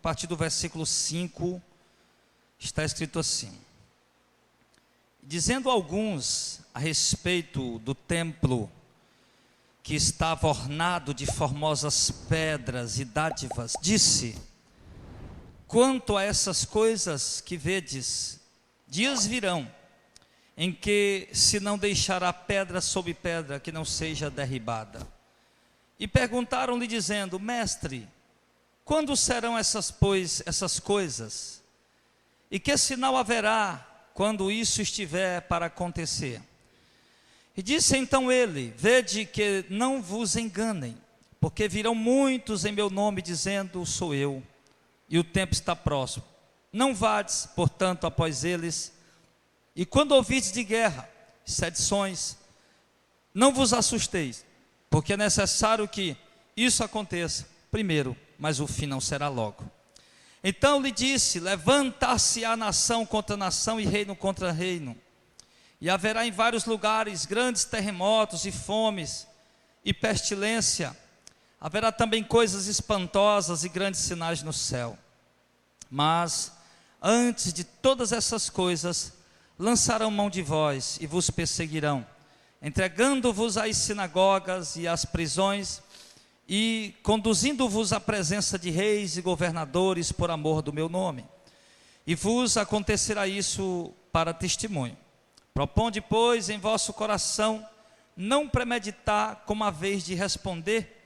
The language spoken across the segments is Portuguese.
partir do versículo 5, está escrito assim: dizendo alguns a respeito do templo que estava ornado de formosas pedras e dádivas, disse: quanto a essas coisas que vedes, dias virão em que se não deixará pedra sobre pedra que não seja derribada. E perguntaram-lhe dizendo: mestre, quando serão essas coisas? E que sinal haverá quando isso estiver para acontecer? E disse então ele: vede que não vos enganem, porque virão muitos em meu nome dizendo: sou eu, e o tempo está próximo. Não vades, portanto, após eles. E quando ouvides de guerra, sedições, não vos assusteis, porque é necessário que isso aconteça primeiro, mas o fim não será logo. Então lhe disse: levantar-se-á nação contra nação e reino contra reino, e haverá em vários lugares grandes terremotos e fomes e pestilência. Haverá também coisas espantosas e grandes sinais no céu. Mas antes de todas essas coisas, lançarão mão de vós e vos perseguirão, entregando-vos às sinagogas e às prisões, e conduzindo-vos à presença de reis e governadores por amor do meu nome. E vos acontecerá isso para testemunho. Proponde, pois, em vosso coração não premeditar como haveis de responder,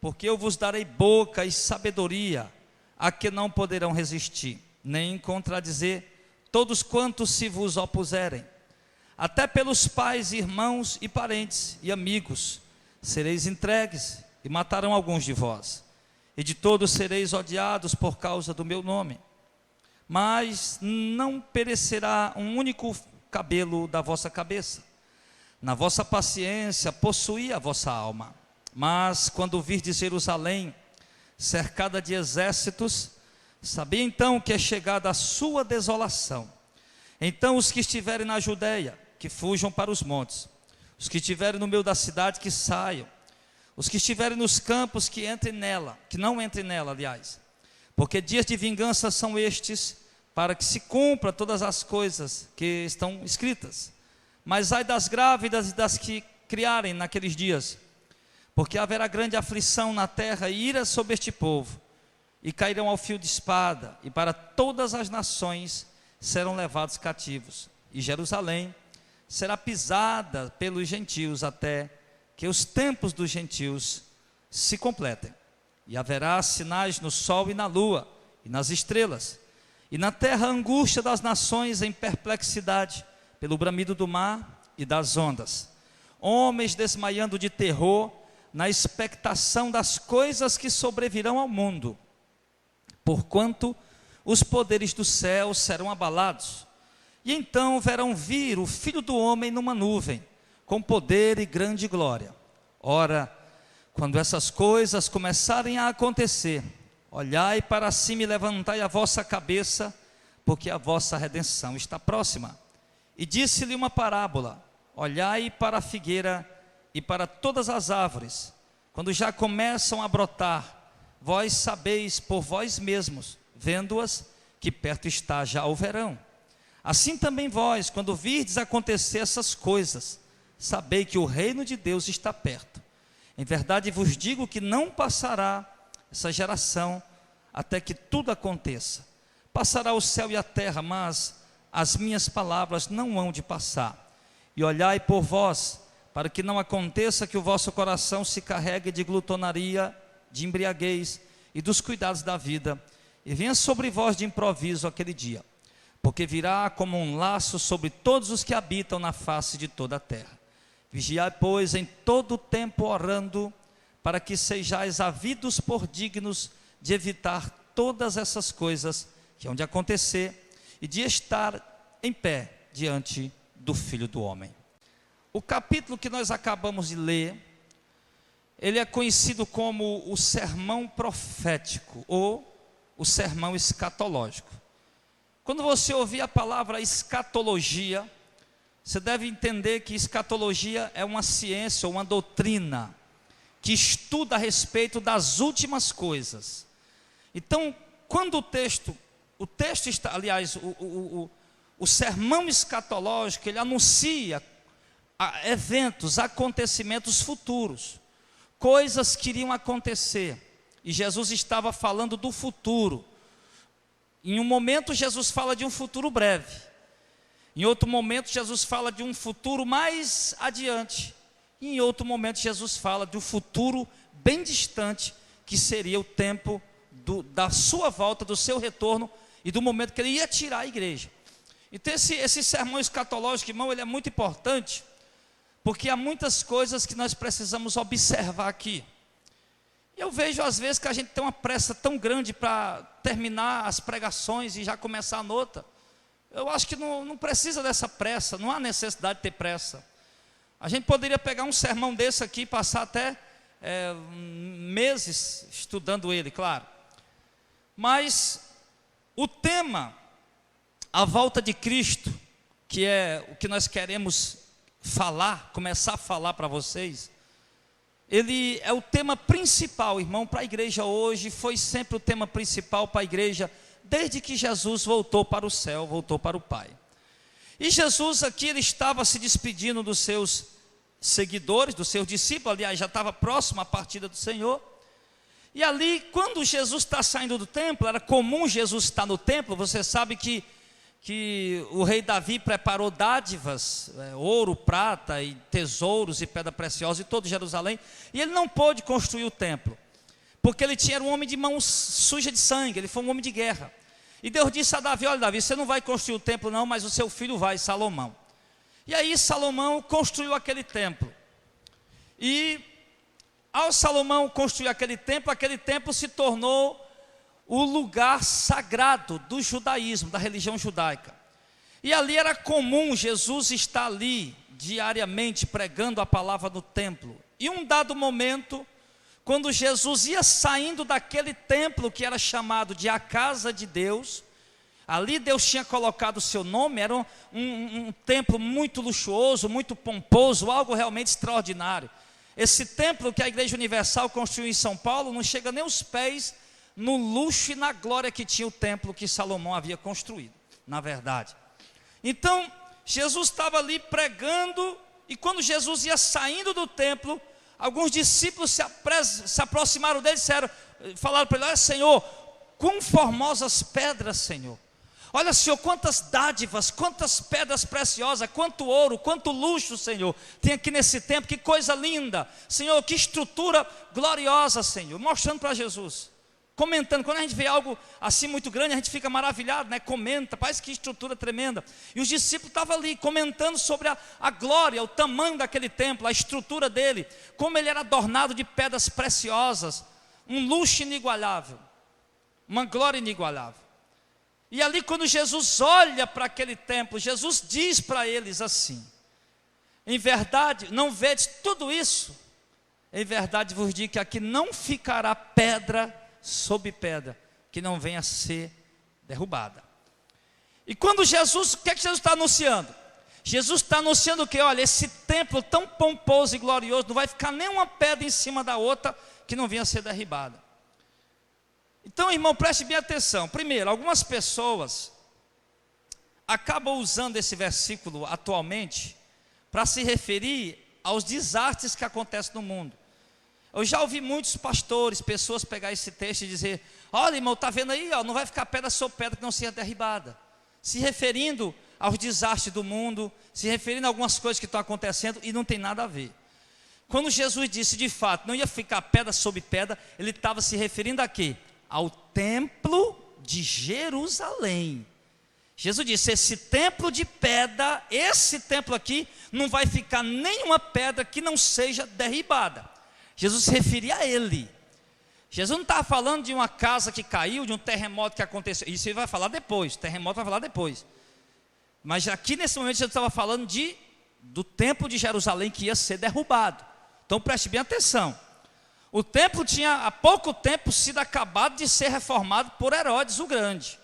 porque eu vos darei boca e sabedoria a que não poderão resistir, nem contradizer todos quantos se vos opuserem. Até pelos pais, irmãos e parentes e amigos sereis entregues, e matarão alguns de vós, e de todos sereis odiados por causa do meu nome. Mas não perecerá um único cabelo da vossa cabeça. Na vossa paciência possuí a vossa alma. Mas quando virdes Jerusalém cercada de exércitos, sabia então que é chegada a sua desolação. Então os que estiverem na Judeia, que fujam para os montes. Os que estiverem no meio da cidade, que saiam. Os que estiverem nos campos, que entrem nela, que não entrem nela, aliás. Porque dias de vingança são estes, para que se cumpra todas as coisas que estão escritas. Mas ai das grávidas e das que criarem naqueles dias, porque haverá grande aflição na terra e ira sobre este povo, e cairão ao fio de espada, e para todas as nações serão levados cativos, e Jerusalém será pisada pelos gentios, até que os tempos dos gentios se completem. E haverá sinais no sol e na lua, e nas estrelas, e na terra a angústia das nações em perplexidade, pelo bramido do mar e das ondas, homens desmaiando de terror, na expectação das coisas que sobrevirão ao mundo, porquanto os poderes do céu serão abalados. E então verão vir o Filho do Homem numa nuvem, com poder e grande glória. Ora, quando essas coisas começarem a acontecer, olhai para cima e levantai a vossa cabeça, porque a vossa redenção está próxima. E disse-lhe uma parábola: olhai para a figueira e para todas as árvores, quando já começam a brotar, vós sabeis por vós mesmos, vendo-as, que perto está já o verão. Assim também vós, quando virdes acontecer essas coisas, sabei que o reino de Deus está perto. Em verdade vos digo que não passará essa geração até que tudo aconteça. Passará o céu e a terra, mas as minhas palavras não hão de passar. E olhai por vós, para que não aconteça que o vosso coração se carregue de glutonaria, de embriaguez e dos cuidados da vida, e venha sobre vós de improviso aquele dia, porque virá como um laço sobre todos os que habitam na face de toda a terra. Vigiai, pois, em todo o tempo orando, para que sejais havidos por dignos de evitar todas essas coisas que hão de acontecer, e de estar em pé diante do Filho do Homem. O capítulo que nós acabamos de ler, ele é conhecido como o sermão profético, ou o sermão escatológico. Quando você ouvir a palavra escatologia, você deve entender que escatologia é uma ciência ou uma doutrina que estuda a respeito das últimas coisas. Então, quando o texto está, aliás, o sermão escatológico, ele anuncia eventos, acontecimentos futuros, coisas que iriam acontecer, e Jesus estava falando do futuro. Em um momento Jesus fala de um futuro breve, em outro momento Jesus fala de um futuro mais adiante, e em outro momento Jesus fala de um futuro bem distante, que seria o tempo da sua volta, do seu retorno, e do momento que ele ia tirar a igreja. Então esse sermão escatológico, irmão, ele é muito importante, porque há muitas coisas que nós precisamos observar aqui. Eu vejo às vezes que a gente tem uma pressa tão grande para terminar as pregações e já começar a nota. Eu acho que não precisa dessa pressa, não há necessidade de ter pressa. A gente poderia pegar um sermão desse aqui e passar até meses estudando ele, claro. Mas o tema, a volta de Cristo, que é o que nós queremos falar, começar a falar para vocês, ele é o tema principal, irmão, para a igreja hoje, foi sempre o tema principal para a igreja, desde que Jesus voltou para o céu, voltou para o Pai. E Jesus aqui, ele estava se despedindo dos seus seguidores, dos seus discípulos, aliás, já estava próximo à partida do Senhor. E ali, quando Jesus está saindo do templo, era comum Jesus estar no templo. Você sabe que o rei Davi preparou dádivas, ouro, prata e tesouros e pedra preciosa em todo Jerusalém, e ele não pôde construir o templo, porque ele era um homem de mãos sujas de sangue, ele foi um homem de guerra. E Deus disse a Davi: olha, Davi, você não vai construir o templo não, mas o seu filho vai, Salomão. E aí Salomão construiu aquele templo, e ao Salomão construir aquele templo se tornou o lugar sagrado do judaísmo, da religião judaica. E ali era comum Jesus estar ali diariamente pregando a palavra no templo. E um dado momento, quando Jesus ia saindo daquele templo que era chamado de a casa de Deus, ali Deus tinha colocado o seu nome, era um templo muito luxuoso, muito pomposo, algo realmente extraordinário. Esse templo que a Igreja Universal construiu em São Paulo não chega nem aos pés no luxo e na glória que tinha o templo que Salomão havia construído, na verdade. Então, Jesus estava ali pregando, e quando Jesus ia saindo do templo, alguns discípulos se aproximaram dele e falaram para ele: olha, Senhor, quão formosas pedras, Senhor. Olha, Senhor, quantas dádivas, quantas pedras preciosas, quanto ouro, quanto luxo, Senhor, tem aqui nesse templo, que coisa linda. Senhor, que estrutura gloriosa, Senhor. Mostrando para Jesus, comentando. Quando a gente vê algo assim muito grande, a gente fica maravilhado, né? Comenta, parece que estrutura tremenda. E os discípulos estavam ali comentando sobre a glória, o tamanho daquele templo, a estrutura dele, como ele era adornado de pedras preciosas, um luxo inigualável, uma glória inigualável. E ali, quando Jesus olha para aquele templo, Jesus diz para eles assim: em verdade, não vedes tudo isso? Em verdade vos digo que aqui não ficará pedra sobre pedra, que não venha a ser derrubada. E quando Jesus, o que é que Jesus está anunciando? Jesus está anunciando o que? Olha, esse templo tão pomposo e glorioso, não vai ficar nenhuma pedra em cima da outra que não venha a ser derribada. Então, irmão, preste bem atenção. Primeiro, algumas pessoas acabam usando esse versículo atualmente para se referir aos desastres que acontecem no mundo. Eu já ouvi muitos pastores, pessoas pegar esse texto e dizer: olha, irmão, está vendo aí, ó, não vai ficar pedra sobre pedra que não seja derribada. Se referindo aos desastres do mundo, se referindo a algumas coisas que estão acontecendo, e não tem nada a ver. Quando Jesus disse, de fato, não ia ficar pedra sobre pedra, ele estava se referindo a quê? Ao templo de Jerusalém. Jesus disse: esse templo de pedra, esse templo aqui, não vai ficar nenhuma pedra que não seja derribada. Jesus se referia a ele. Jesus não estava falando de uma casa que caiu, de um terremoto que aconteceu. Isso ele vai falar depois, terremoto vai falar depois. Mas aqui nesse momento Jesus estava falando do templo de Jerusalém que ia ser derrubado. Então preste bem atenção. O templo tinha há pouco tempo sido acabado de ser reformado por Herodes o Grande.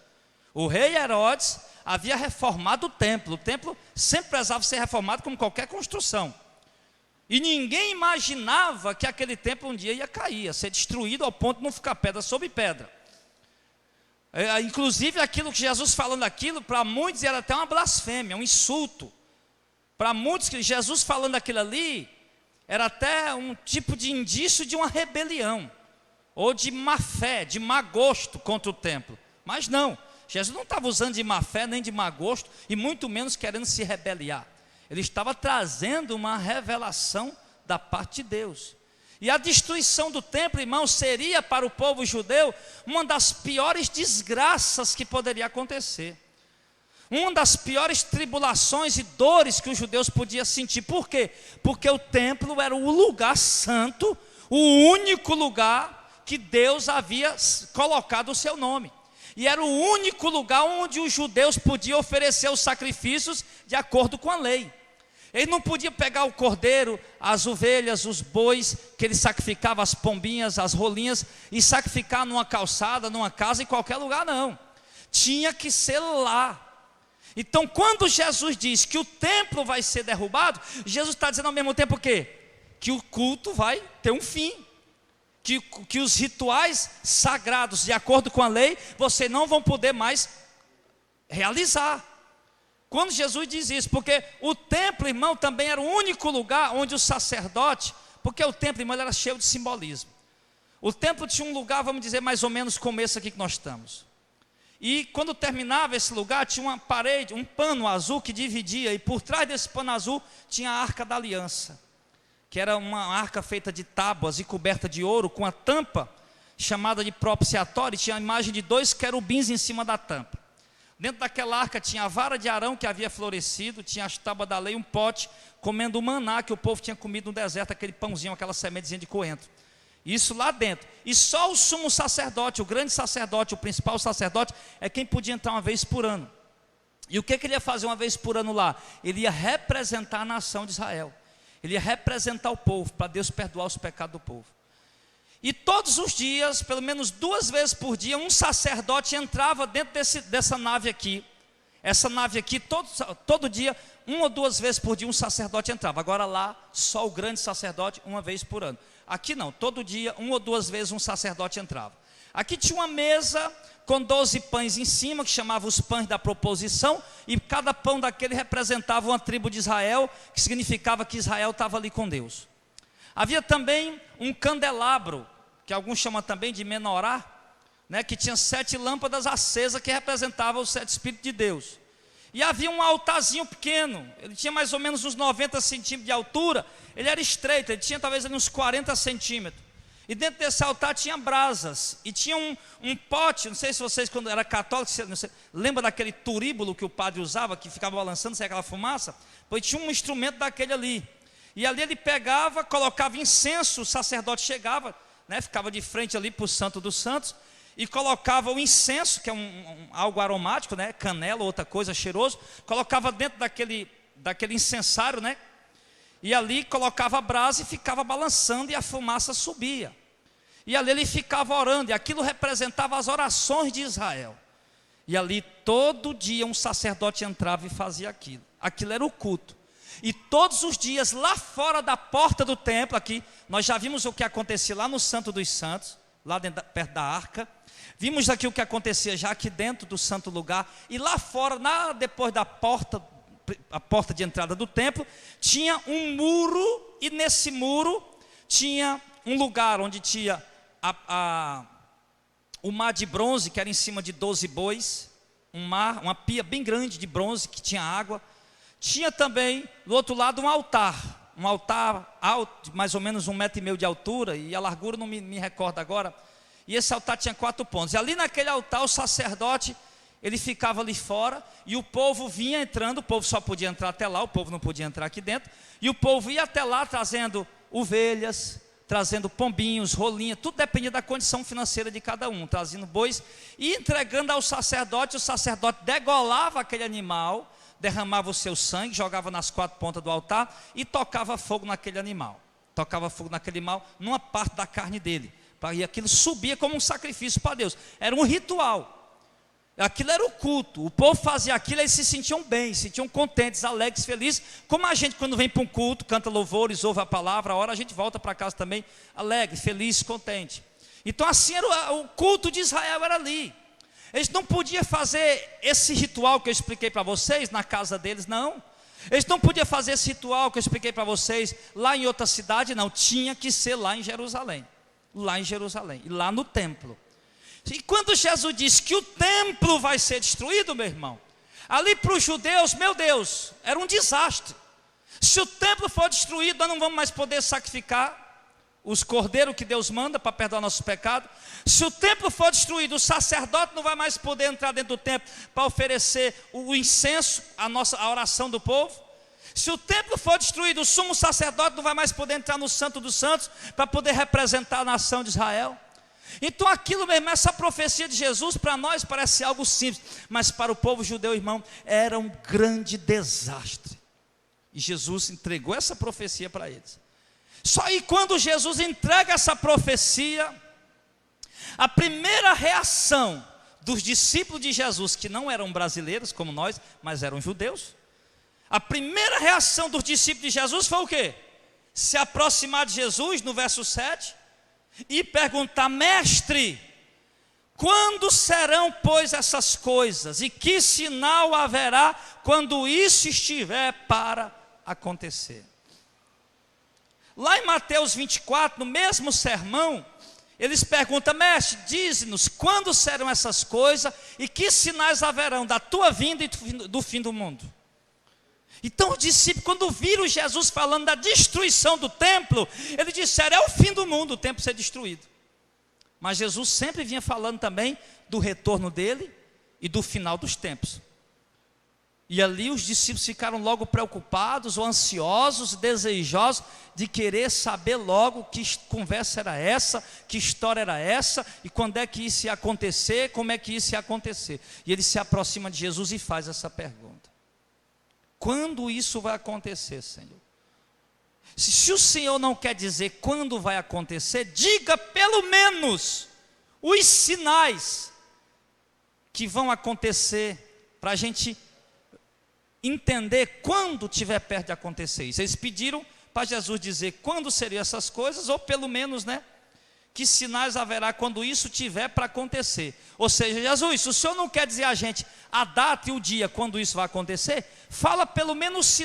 O rei Herodes havia reformado o templo. O templo sempre precisava ser reformado como qualquer construção. E ninguém imaginava que aquele templo um dia ia cair, ia ser destruído ao ponto de não ficar pedra sobre pedra. Inclusive aquilo que Jesus falando aquilo, para muitos era até uma blasfêmia, um insulto. Para muitos, que Jesus falando aquilo ali, era até um tipo de indício de uma rebelião, ou de má fé, de má gosto contra o templo. Mas não, Jesus não estava usando de má fé, nem de má gosto, e muito menos querendo se rebeliar. Ele estava trazendo uma revelação da parte de Deus. E a destruição do templo, irmão, seria para o povo judeu uma das piores desgraças que poderia acontecer. Uma das piores tribulações e dores que os judeus podiam sentir. Por quê? Porque o templo era o lugar santo, o único lugar que Deus havia colocado o seu nome. E era o único lugar onde os judeus podiam oferecer os sacrifícios de acordo com a lei. Ele não podia pegar o cordeiro, as ovelhas, os bois, que ele sacrificava, as pombinhas, as rolinhas, e sacrificar numa calçada, numa casa, em qualquer lugar, não. Tinha que ser lá. Então, quando Jesus diz que o templo vai ser derrubado, Jesus está dizendo ao mesmo tempo o quê? Que o culto vai ter um fim. Que os rituais sagrados, de acordo com a lei, vocês não vão poder mais realizar. Quando Jesus diz isso, porque o templo, irmão, também era o único lugar onde o sacerdote, porque o templo, irmão, ele era cheio de simbolismo. O templo tinha um lugar, vamos dizer, mais ou menos como esse aqui que nós estamos. E quando terminava esse lugar, tinha uma parede, um pano azul que dividia, e por trás desse pano azul tinha a Arca da Aliança, que era uma arca feita de tábuas e coberta de ouro, com a tampa chamada de propiciatório, e tinha a imagem de 2 querubins em cima da tampa. Dentro daquela arca tinha a vara de Arão que havia florescido, tinha as tábuas da lei, um pote, comendo o maná que o povo tinha comido no deserto, aquele pãozinho, aquela sementezinha de coentro. Isso lá dentro. E só o sumo sacerdote, o grande sacerdote, o principal sacerdote, é quem podia entrar uma vez por ano. E o que ele ia fazer uma vez por ano lá? Ele ia representar a nação de Israel. Ele ia representar o povo, para Deus perdoar os pecados do povo. E todos os dias, pelo menos 2 vezes por dia, um sacerdote entrava dentro dessa nave aqui. Essa nave aqui, todo dia, 1 ou 2 vezes por dia, um sacerdote entrava. Agora lá, só o grande sacerdote, 1 vez por ano. Aqui não, todo dia, 1 ou 2 vezes um sacerdote entrava. Aqui tinha uma mesa com 12 pães em cima, que chamava os pães da proposição, e cada pão daquele representava uma tribo de Israel, que significava que Israel estava ali com Deus. Havia também um candelabro, que alguns chamam também de menorá, né, que tinha 7 lâmpadas acesas, que representavam os 7 Espíritos de Deus. E havia um altarzinho pequeno, ele tinha mais ou menos uns 90 centímetros de altura, ele era estreito, ele tinha talvez uns 40 centímetros. E dentro desse altar tinha brasas, e tinha um pote, não sei se vocês, quando era católico, lembra daquele turíbulo que o padre usava, que ficava balançando, saia aquela fumaça? Pois tinha um instrumento daquele ali. E ali ele pegava, colocava incenso, o sacerdote chegava, né, ficava de frente ali para o Santo dos Santos, e colocava o incenso, que é algo aromático, né, canela, outra coisa, cheiroso, colocava dentro daquele incensário, né, e ali colocava a brasa e ficava balançando, e a fumaça subia. E ali ele ficava orando, e aquilo representava as orações de Israel. E ali todo dia um sacerdote entrava e fazia aquilo. Aquilo era o culto. E todos os dias, lá fora da porta do templo, aqui, nós já vimos o que acontecia lá no Santo dos Santos, lá dentro, perto da arca. Vimos aqui o que acontecia já aqui dentro do santo lugar. E lá fora, depois da porta, a porta de entrada do templo, tinha um muro, e nesse muro tinha um lugar onde tinha o mar de bronze, que era em cima de 12 bois, uma pia bem grande de bronze, que tinha água. Tinha também, do outro lado, um altar alto, mais ou menos 1,5 metros de altura, e a largura não me recordo agora. E esse altar tinha 4 pontos. E ali naquele altar, o sacerdote, ele ficava ali fora, e o povo vinha entrando, o povo só podia entrar até lá, o povo não podia entrar aqui dentro, e o povo ia até lá trazendo ovelhas, trazendo pombinhos, rolinha, tudo dependia da condição financeira de cada um, trazendo bois, e entregando ao sacerdote. O sacerdote degolava aquele animal, derramava o seu sangue, jogava nas 4 pontas do altar, e tocava fogo naquele animal, numa parte da carne dele, e aquilo subia como um sacrifício para Deus. Era um ritual, aquilo era o culto. O povo fazia aquilo, eles se sentiam bem, se sentiam contentes, alegres, felizes, como a gente quando vem para um culto, canta louvores, ouve a palavra, a hora a gente volta para casa também, alegre, feliz, contente. Então assim era o culto de Israel, era ali. Eles não podiam fazer esse ritual que eu expliquei para vocês na casa deles, não. Eles não podiam fazer esse ritual que eu expliquei para vocês lá em outra cidade, não. Tinha que ser lá em Jerusalém. Lá em Jerusalém, e lá no templo. E quando Jesus disse que o templo vai ser destruído, meu irmão, ali para os judeus, meu Deus, era um desastre. Se o templo for destruído, nós não vamos mais poder sacrificar os cordeiros que Deus manda para perdoar nossos pecados. Se o templo for destruído, o sacerdote não vai mais poder entrar dentro do templo para oferecer o incenso, a oração do povo. Se o templo for destruído, o sumo sacerdote não vai mais poder entrar no Santo dos Santos para poder representar a nação de Israel. Então aquilo mesmo, essa profecia de Jesus para nós parece algo simples, mas para o povo judeu, irmão, era um grande desastre. E Jesus entregou essa profecia para eles. Só aí quando Jesus entrega essa profecia, a primeira reação dos discípulos de Jesus, que não eram brasileiros como nós, mas eram judeus, a primeira reação dos discípulos de Jesus foi o quê? Se aproximar de Jesus, no verso 7, e perguntar: mestre, quando serão, pois, essas coisas? E que sinal haverá quando isso estiver para acontecer? Lá em Mateus 24, no mesmo sermão, eles perguntam: mestre, dize-nos quando serão essas coisas e que sinais haverão da tua vinda e do fim do mundo. Então os discípulos, quando viram Jesus falando da destruição do templo, eles disseram: é o fim do mundo, o templo ser destruído. Mas Jesus sempre vinha falando também do retorno dele e do final dos tempos. E ali os discípulos ficaram logo preocupados, ou ansiosos, desejosos de querer saber logo que conversa era essa, que história era essa, e quando é que isso ia acontecer, como é que isso ia acontecer. E ele se aproxima de Jesus e faz essa pergunta: quando isso vai acontecer, Senhor? Se o Senhor não quer dizer quando vai acontecer, diga pelo menos os sinais que vão acontecer, para a gente entender quando estiver perto de acontecer isso. Eles pediram para Jesus dizer quando seriam essas coisas, ou pelo menos, que sinais haverá quando isso tiver para acontecer. Ou seja, Jesus, se o Senhor não quer dizer a gente a data e o dia quando isso vai acontecer, fala pelo menos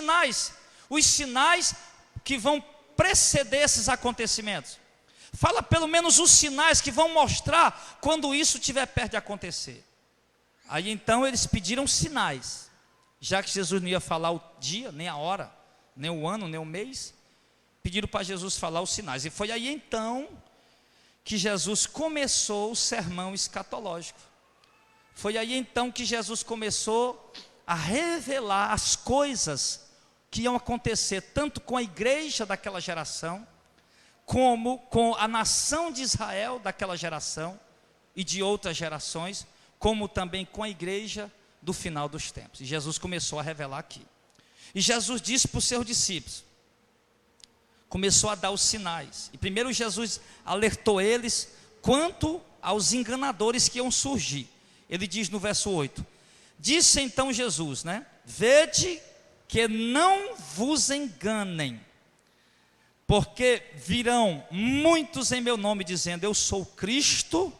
os sinais que vão preceder esses acontecimentos. Fala pelo menos os sinais que vão mostrar quando isso estiver perto de acontecer. Aí então eles pediram sinais. Já que Jesus não ia falar o dia, nem a hora, nem o ano, nem o mês, pediram para Jesus falar os sinais. E foi aí então que Jesus começou o sermão escatológico. Foi aí então que Jesus começou a revelar as coisas que iam acontecer, tanto com a igreja daquela geração, como com a nação de Israel daquela geração e de outras gerações, como também com a igreja do final dos tempos. E Jesus começou a revelar aqui. E Jesus disse para os seus discípulos, começou a dar os sinais. E primeiro Jesus alertou eles quanto aos enganadores que iam surgir. Ele diz no verso 8: disse então Jesus, vede que não vos enganem, porque virão muitos em meu nome dizendo: eu sou Cristo,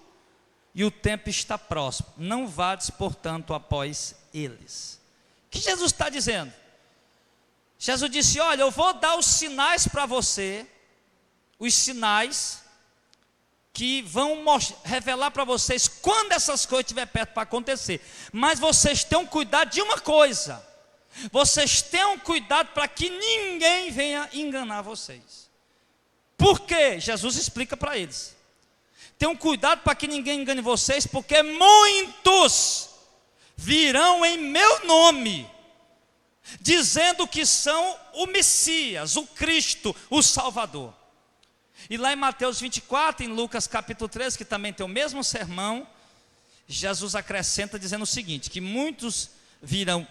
e o tempo está próximo, não vades portanto após eles. O que Jesus está dizendo? Jesus disse: olha, eu vou dar os sinais para você, os sinais que vão revelar para vocês quando essas coisas estiverem perto para acontecer. Mas vocês tenham cuidado de uma coisa: vocês tenham cuidado para que ninguém venha enganar vocês. Por quê? Jesus explica para eles: tenham cuidado para que ninguém engane vocês, porque muitos virão em meu nome, dizendo que são o Messias, o Cristo, o Salvador. E lá em Mateus 24, em Lucas capítulo 13, que também tem o mesmo sermão, Jesus acrescenta dizendo o seguinte: que muitos virão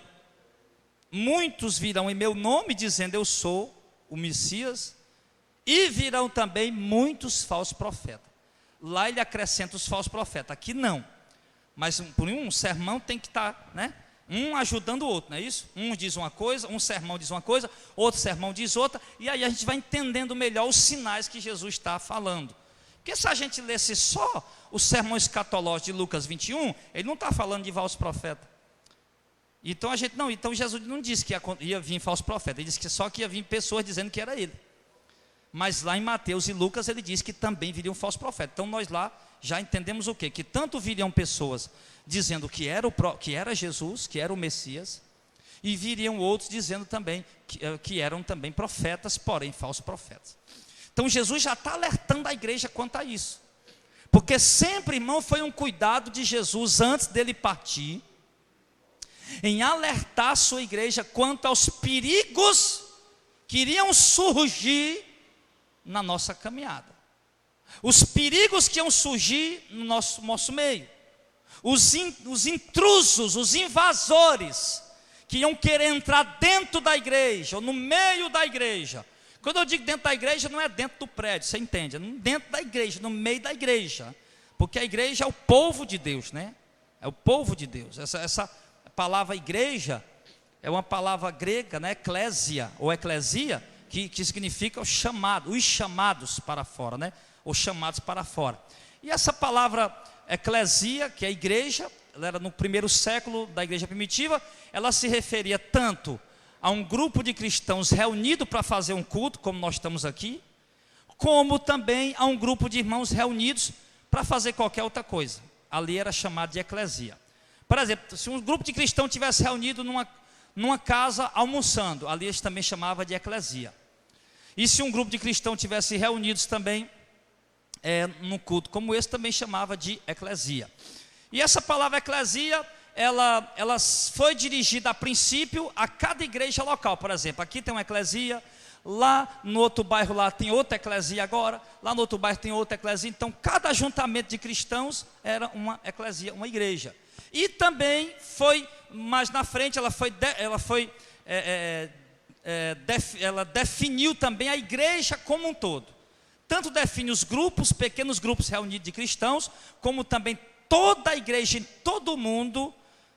em meu nome dizendo: eu sou o Messias, e virão também muitos falsos profetas. Lá ele acrescenta os falsos profetas, aqui não. Mas por um sermão tem que estar, um ajudando o outro, não é isso? Um diz uma coisa, um sermão diz uma coisa, outro sermão diz outra, e aí a gente vai entendendo melhor os sinais que Jesus está falando. Porque se a gente lesse só o sermão escatológico de Lucas 21, ele não está falando de falso profeta. Então então Jesus não disse que ia vir falso profeta, ele disse que só que ia vir pessoas dizendo que era ele. Mas lá em Mateus e Lucas ele diz que também viriam falsos profetas. Então nós lá já entendemos o quê? Que tanto viriam pessoas dizendo que era Jesus, que era o Messias, e viriam outros dizendo também que eram também profetas, porém falsos profetas. Então Jesus já está alertando a igreja quanto a isso. Porque sempre, irmão, foi um cuidado de Jesus antes dele partir, em alertar a sua igreja quanto aos perigos que iriam surgir na nossa caminhada. Os perigos que iam surgir no nosso meio. Os intrusos, os invasores, que iam querer entrar dentro da igreja, ou no meio da igreja. Quando eu digo dentro da igreja, não é dentro do prédio, você entende? É dentro da igreja, no meio da igreja. Porque a igreja é o povo de Deus, né? É o povo de Deus. Essa palavra igreja é uma palavra grega, né? Eclésia ou eclesia, que significa o chamado, os chamados para fora, né? Os chamados para fora. E essa palavra eclesia, que é igreja, ela era no primeiro século da igreja primitiva, ela se referia tanto a um grupo de cristãos reunido para fazer um culto, como nós estamos aqui, como também a um grupo de irmãos reunidos para fazer qualquer outra coisa. Ali era chamado de eclesia. Por exemplo, se um grupo de cristãos tivesse reunido numa casa almoçando, ali eles também chamava de eclesia. E se um grupo de cristãos tivesse reunidos também num culto como esse, também chamava de eclesia. E essa palavra eclesia, ela foi dirigida a princípio a cada igreja local. Por exemplo, aqui tem uma eclesia, lá no outro bairro lá tem outra eclesia agora, lá no outro bairro tem outra eclesia. Então cada ajuntamento de cristãos era uma eclesia, uma igreja. E também foi, mais na frente, ela definiu também a igreja como um todo. Tanto define os grupos, pequenos grupos reunidos de cristãos, como também toda a igreja em todo o mundo,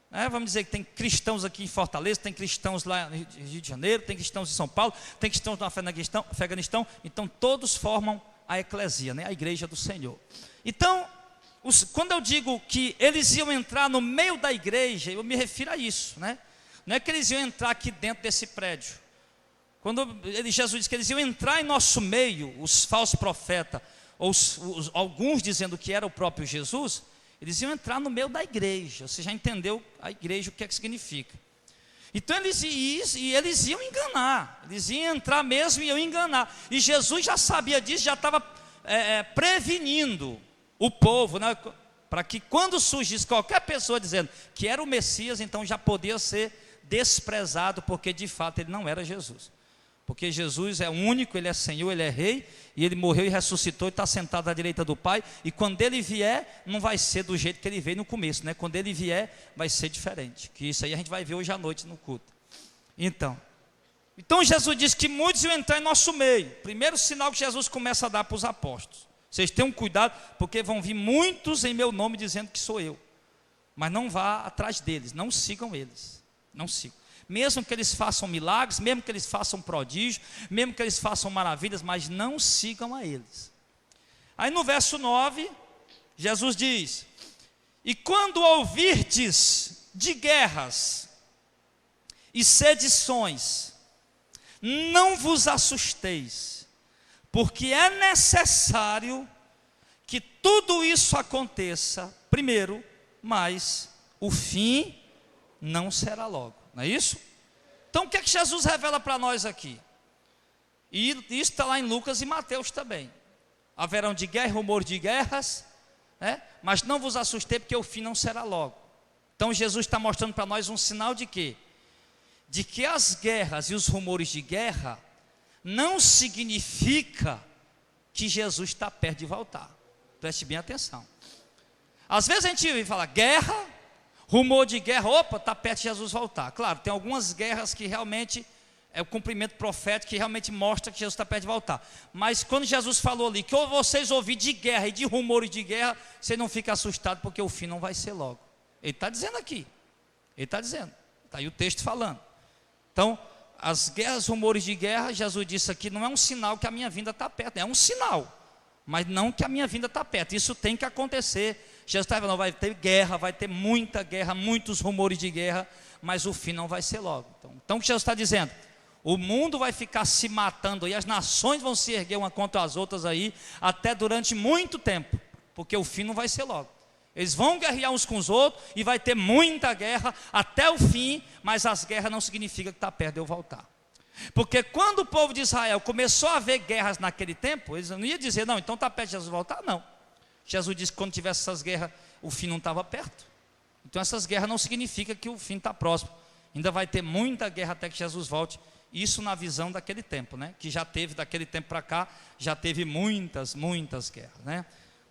né? Vamos dizer que tem cristãos aqui em Fortaleza, tem cristãos lá no Rio de Janeiro, tem cristãos em São Paulo, tem cristãos no Afeganistão, então todos formam a eclesia, né? A igreja do Senhor. Então, quando eu digo que eles iam entrar no meio da igreja, eu me refiro a isso, né? Não é que eles iam entrar aqui dentro desse prédio. Quando Jesus disse que eles iam entrar em nosso meio, os falsos profetas, ou alguns dizendo que era o próprio Jesus, eles iam entrar no meio da igreja. Você já entendeu a igreja, o que é que significa? Então eles iam enganar, eles iam entrar mesmo e iam enganar. E Jesus já sabia disso, já estava prevenindo o povo, né? Para que quando surgisse qualquer pessoa dizendo que era o Messias, então já podia ser desprezado, porque de fato ele não era Jesus. Porque Jesus é único, ele é Senhor, ele é Rei, e ele morreu e ressuscitou e está sentado à direita do Pai. E quando ele vier, não vai ser do jeito que ele veio no começo, né? Quando ele vier, vai ser diferente. Que isso aí a gente vai ver hoje à noite no culto. Então Jesus disse que muitos iam entrar em nosso meio. Primeiro sinal que Jesus começa a dar para os apóstolos: vocês tenham cuidado, porque vão vir muitos em meu nome dizendo que sou eu. Mas não vá atrás deles, não sigam eles, não sigam. Mesmo que eles façam milagres, mesmo que eles façam prodígios, mesmo que eles façam maravilhas, mas não sigam a eles. Aí no verso 9, Jesus diz: e quando ouvirdes de guerras e sedições, não vos assusteis, porque é necessário que tudo isso aconteça primeiro, mas o fim não será logo. Não é isso? Então o que é que Jesus revela para nós aqui? E isso está lá em Lucas e Mateus também. Haverão de guerra, rumor de guerras, né? Mas não vos assustei, porque o fim não será logo. Então Jesus está mostrando para nós um sinal de quê? De que as guerras e os rumores de guerra não significa que Jesus está perto de voltar. Preste bem atenção. Às vezes a gente fala guerra, rumor de guerra, opa, está perto de Jesus voltar. Claro, tem algumas guerras que realmente é o cumprimento profético, que realmente mostra que Jesus está perto de voltar. Mas quando Jesus falou ali, que vocês ouvirem de guerra e de rumores de guerra, você não fica assustado, porque o fim não vai ser logo. Ele está dizendo aqui, ele está dizendo, está aí o texto falando. Então, as guerras, rumores de guerra, Jesus disse aqui, não é um sinal que a minha vinda está perto, é um sinal, mas não que a minha vinda está perto. Isso tem que acontecer. Jesus está falando, vai ter guerra, vai ter muita guerra, muitos rumores de guerra, mas o fim não vai ser logo. Então o que Jesus está dizendo? O mundo vai ficar se matando e as nações vão se erguer uma contra as outras aí, até durante muito tempo, porque o fim não vai ser logo. Eles vão guerrear uns com os outros e vai ter muita guerra até o fim, mas as guerras não significam que está perto de eu voltar. Porque quando o povo de Israel começou a ver guerras naquele tempo, eles não iam dizer, não, então está perto de Jesus voltar, não. Jesus disse que quando tivesse essas guerras, o fim não estava perto. Então essas guerras não significam que o fim está próximo. Ainda vai ter muita guerra até que Jesus volte. Isso na visão daquele tempo, né? Que já teve, daquele tempo para cá, já teve muitas guerras, né?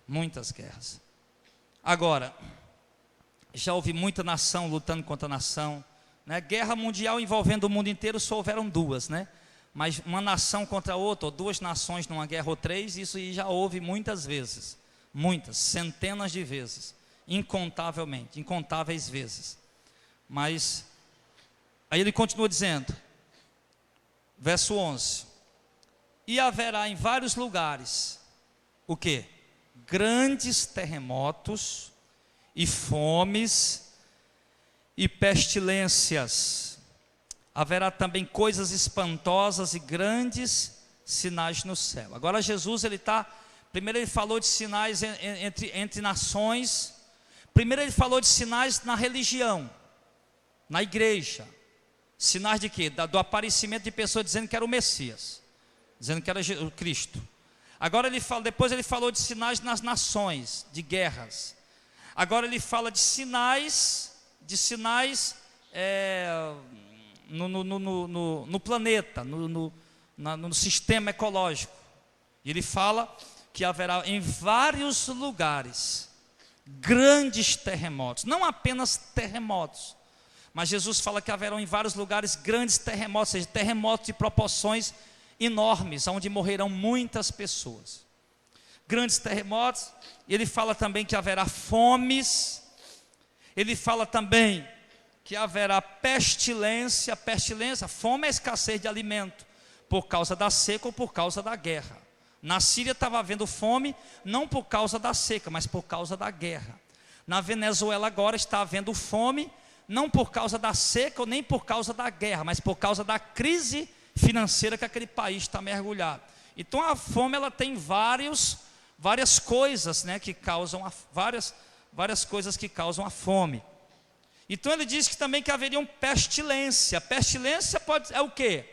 Muitas guerras. Agora, já houve muita nação lutando contra nação, né? Guerra mundial envolvendo o mundo inteiro só houveram duas, né? Mas uma nação contra outra, ou duas nações numa guerra ou três, isso aí já houve muitas vezes. Muitas, centenas de vezes, incontáveis vezes. Mas, aí ele continua dizendo, verso 11, e haverá em vários lugares, o quê? Grandes terremotos, e fomes, e pestilências, haverá também coisas espantosas e grandes sinais no céu. Agora Jesus, primeiro ele falou de sinais entre nações. Primeiro ele falou de sinais na religião, na igreja. Sinais de quê? Do aparecimento de pessoas dizendo que era o Messias, dizendo que era o Cristo. Agora depois ele falou de sinais nas nações, de guerras. Agora ele fala de sinais no planeta, no sistema ecológico. E ele fala que haverá em vários lugares grandes terremotos, não apenas terremotos, mas Jesus fala que haverão em vários lugares grandes terremotos, ou seja, terremotos de proporções enormes, onde morrerão muitas pessoas. Grandes terremotos. Ele fala também que haverá fomes. Ele fala também que haverá pestilência. Fome é a escassez de alimento, por causa da seca ou por causa da guerra. Na Síria estava havendo fome, não por causa da seca, mas por causa da guerra. Na Venezuela agora está havendo fome, não por causa da seca ou nem por causa da guerra, mas por causa da crise financeira que aquele país está mergulhado. Então a fome, ela tem várias coisas, né, que causam várias coisas que causam a fome. Então ele diz que também que haveriam pestilência. Pestilência é o quê?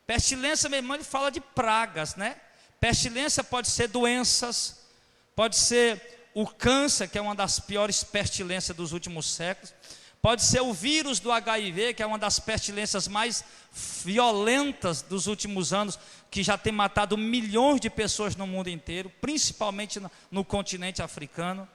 Pestilência, meu irmão, ele fala de pragas, né? Pestilência pode ser doenças, pode ser o câncer, que é uma das piores pestilências dos últimos séculos, pode ser o vírus do HIV, que é uma das pestilências mais violentas dos últimos anos, que já tem matado milhões de pessoas no mundo inteiro, principalmente no continente africano.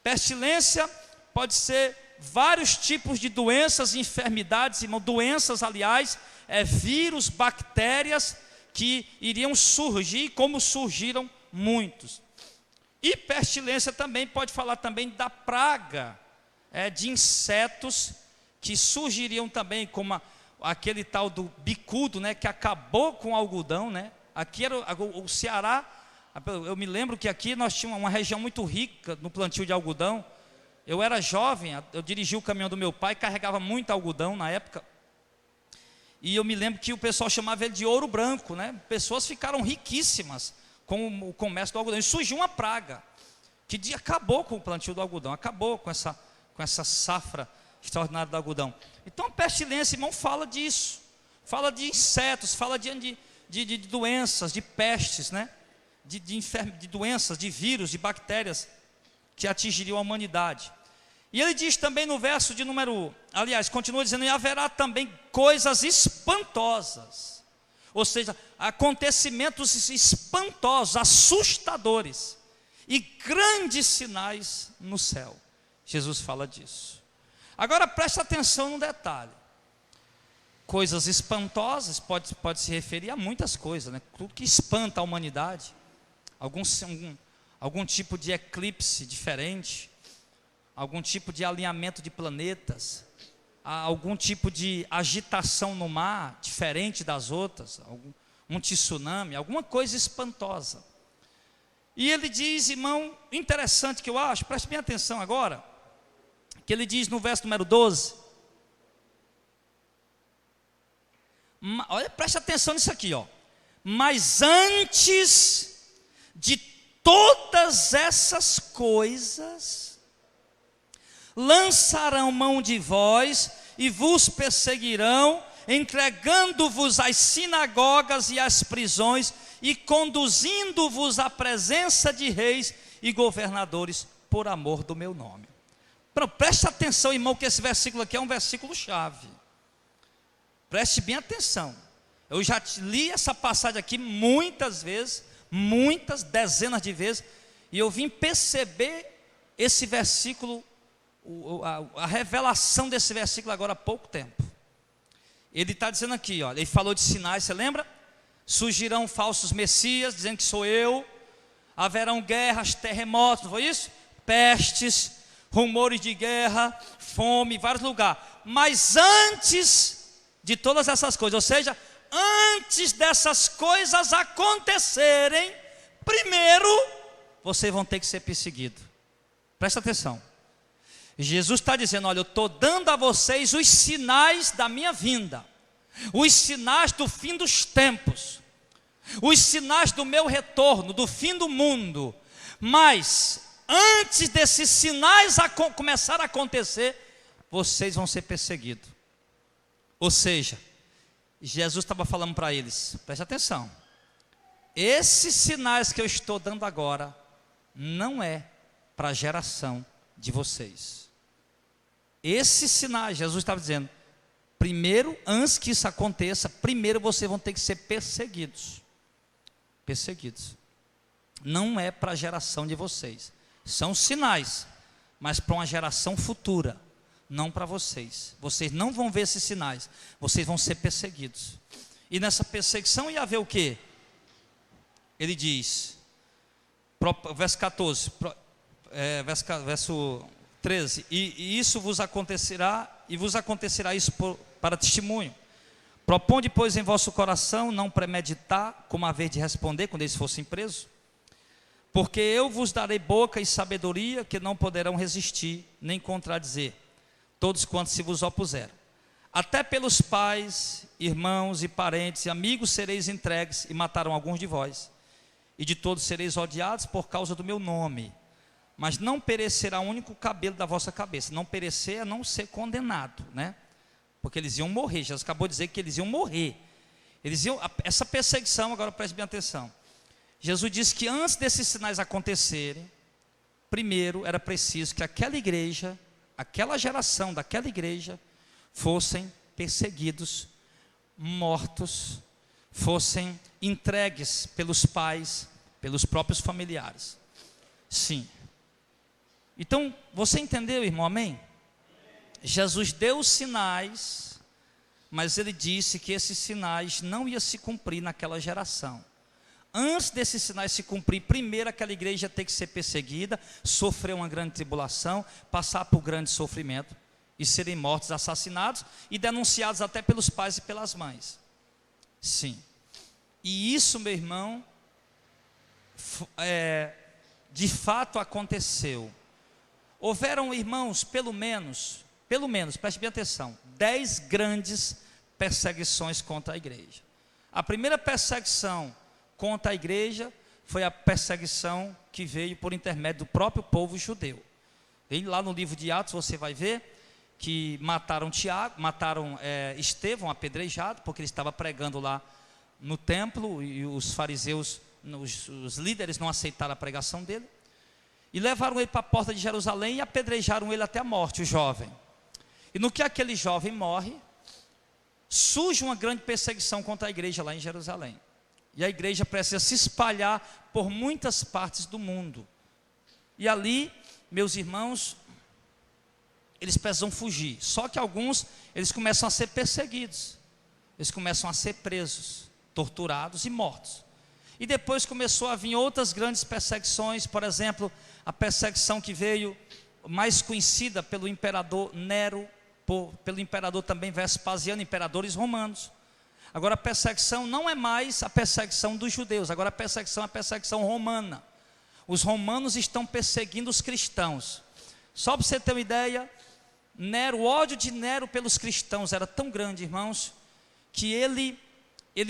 Pestilência pode ser vários tipos de doenças, enfermidades, doenças, aliás, vírus, bactérias, que iriam surgir, como surgiram muitos. E pestilência também pode falar também da praga, de insetos que surgiriam também, como aquele tal do bicudo, né, que acabou com o algodão, né? Aqui era o Ceará. Eu me lembro que aqui nós tínhamos uma região muito rica no plantio de algodão. Eu era jovem, eu dirigia o caminhão do meu pai, carregava muito algodão na época. E eu me lembro que o pessoal chamava ele de ouro branco, né? Pessoas ficaram riquíssimas com o comércio do algodão. E surgiu uma praga que acabou com o plantio do algodão, acabou com essa safra extraordinária do algodão. Então a pestilência, irmão, fala disso. Fala de insetos, fala de doenças, de pestes, né? De doenças, de vírus, de bactérias que atingiriam a humanidade. E ele diz também no verso de número, aliás, continua dizendo, e haverá também coisas espantosas, ou seja, acontecimentos espantosos, assustadores, e grandes sinais no céu. Jesus fala disso. Agora presta atenção num detalhe. Coisas espantosas pode se referir a muitas coisas, né? Tudo que espanta a humanidade, algum tipo de eclipse diferente, algum tipo de alinhamento de planetas, algum tipo de agitação no mar diferente das outras, um tsunami, alguma coisa espantosa. E ele diz, irmão, interessante que eu acho, preste bem atenção agora, que ele diz no verso número 12, olha, preste atenção nisso aqui, ó. Mas antes de todas essas coisas, lançarão mão de vós e vos perseguirão, entregando-vos às sinagogas e às prisões e conduzindo-vos à presença de reis e governadores por amor do meu nome. Preste atenção, irmão, que esse versículo aqui é um versículo chave. Preste bem atenção. Eu já li essa passagem aqui muitas vezes, muitas dezenas de vezes, e eu vim perceber esse versículo, a revelação desse versículo agora há pouco tempo. Ele está dizendo aqui, ó, ele falou de sinais, você lembra? Surgirão falsos messias, dizendo que sou eu, haverão guerras, terremotos, não foi isso? Pestes, rumores de guerra, fome, em vários lugares. Mas antes de todas essas coisas, ou seja, antes dessas coisas acontecerem, primeiro vocês vão ter que ser perseguidos. Presta atenção. Jesus está dizendo, olha, eu estou dando a vocês os sinais da minha vinda, os sinais do fim dos tempos, os sinais do meu retorno, do fim do mundo. Mas antes desses sinais começar a acontecer, vocês vão ser perseguidos. Ou seja, Jesus estava falando para eles, preste atenção, esses sinais que eu estou dando agora, não é para a geração de vocês. Esses sinais, Jesus estava dizendo, primeiro, antes que isso aconteça, primeiro vocês vão ter que ser perseguidos. Perseguidos. Não é para a geração de vocês. São sinais, mas para uma geração futura, não para vocês. Vocês não vão ver esses sinais, vocês vão ser perseguidos. E nessa perseguição ia haver o quê? Ele diz, verso 14, verso 13, e isso vos acontecerá, e vos acontecerá isso para testemunho. Proponde, pois, em vosso coração não premeditar, como haver de responder quando eles fossem presos, porque eu vos darei boca e sabedoria que não poderão resistir, nem contradizer todos quantos se vos opuseram. Até pelos pais, irmãos e parentes e amigos sereis entregues, e mataram alguns de vós, e de todos sereis odiados por causa do meu nome. Mas não perecerá o único cabelo da vossa cabeça. Não perecer é não ser condenado, né? Porque eles iam morrer. Jesus acabou de dizer que eles iam morrer. Essa perseguição, agora preste bem atenção. Jesus disse que antes desses sinais acontecerem, primeiro era preciso que aquela igreja, aquela geração daquela igreja, fossem perseguidos, mortos, fossem entregues pelos pais, pelos próprios familiares. Sim. Então, você entendeu, irmão? Amém? Jesus deu os sinais, mas ele disse que esses sinais não iam se cumprir naquela geração. Antes desses sinais se cumprir, primeiro aquela igreja tem que ser perseguida, sofrer uma grande tribulação, passar por grande sofrimento, e serem mortos, assassinados, e denunciados até pelos pais e pelas mães. Sim. E isso, meu irmão, de fato aconteceu. Houveram, irmãos, pelo menos, preste bem atenção, 10 grandes perseguições contra a igreja. A primeira perseguição contra a igreja foi a perseguição que veio por intermédio do próprio povo judeu. E lá no livro de Atos você vai ver que mataram Estevão apedrejado, porque ele estava pregando lá no templo, e os fariseus, os líderes não aceitaram a pregação dele. E levaram ele para a porta de Jerusalém e apedrejaram ele até a morte, o jovem. E no que aquele jovem morre, surge uma grande perseguição contra a igreja lá em Jerusalém. E a igreja precisa se espalhar por muitas partes do mundo. E ali, meus irmãos, eles precisam fugir. Só que alguns, eles começam a ser perseguidos. Eles começam a ser presos, torturados e mortos. E depois começou a vir outras grandes perseguições, por exemplo, a perseguição que veio, mais conhecida pelo imperador Nero, pelo imperador também Vespasiano, imperadores romanos. Agora a perseguição não é mais a perseguição dos judeus, agora a perseguição é a perseguição romana. os romanos estão perseguindo os cristãos. Só para você ter uma ideia, Nero, o ódio de Nero pelos cristãos era tão grande, irmãos, que ele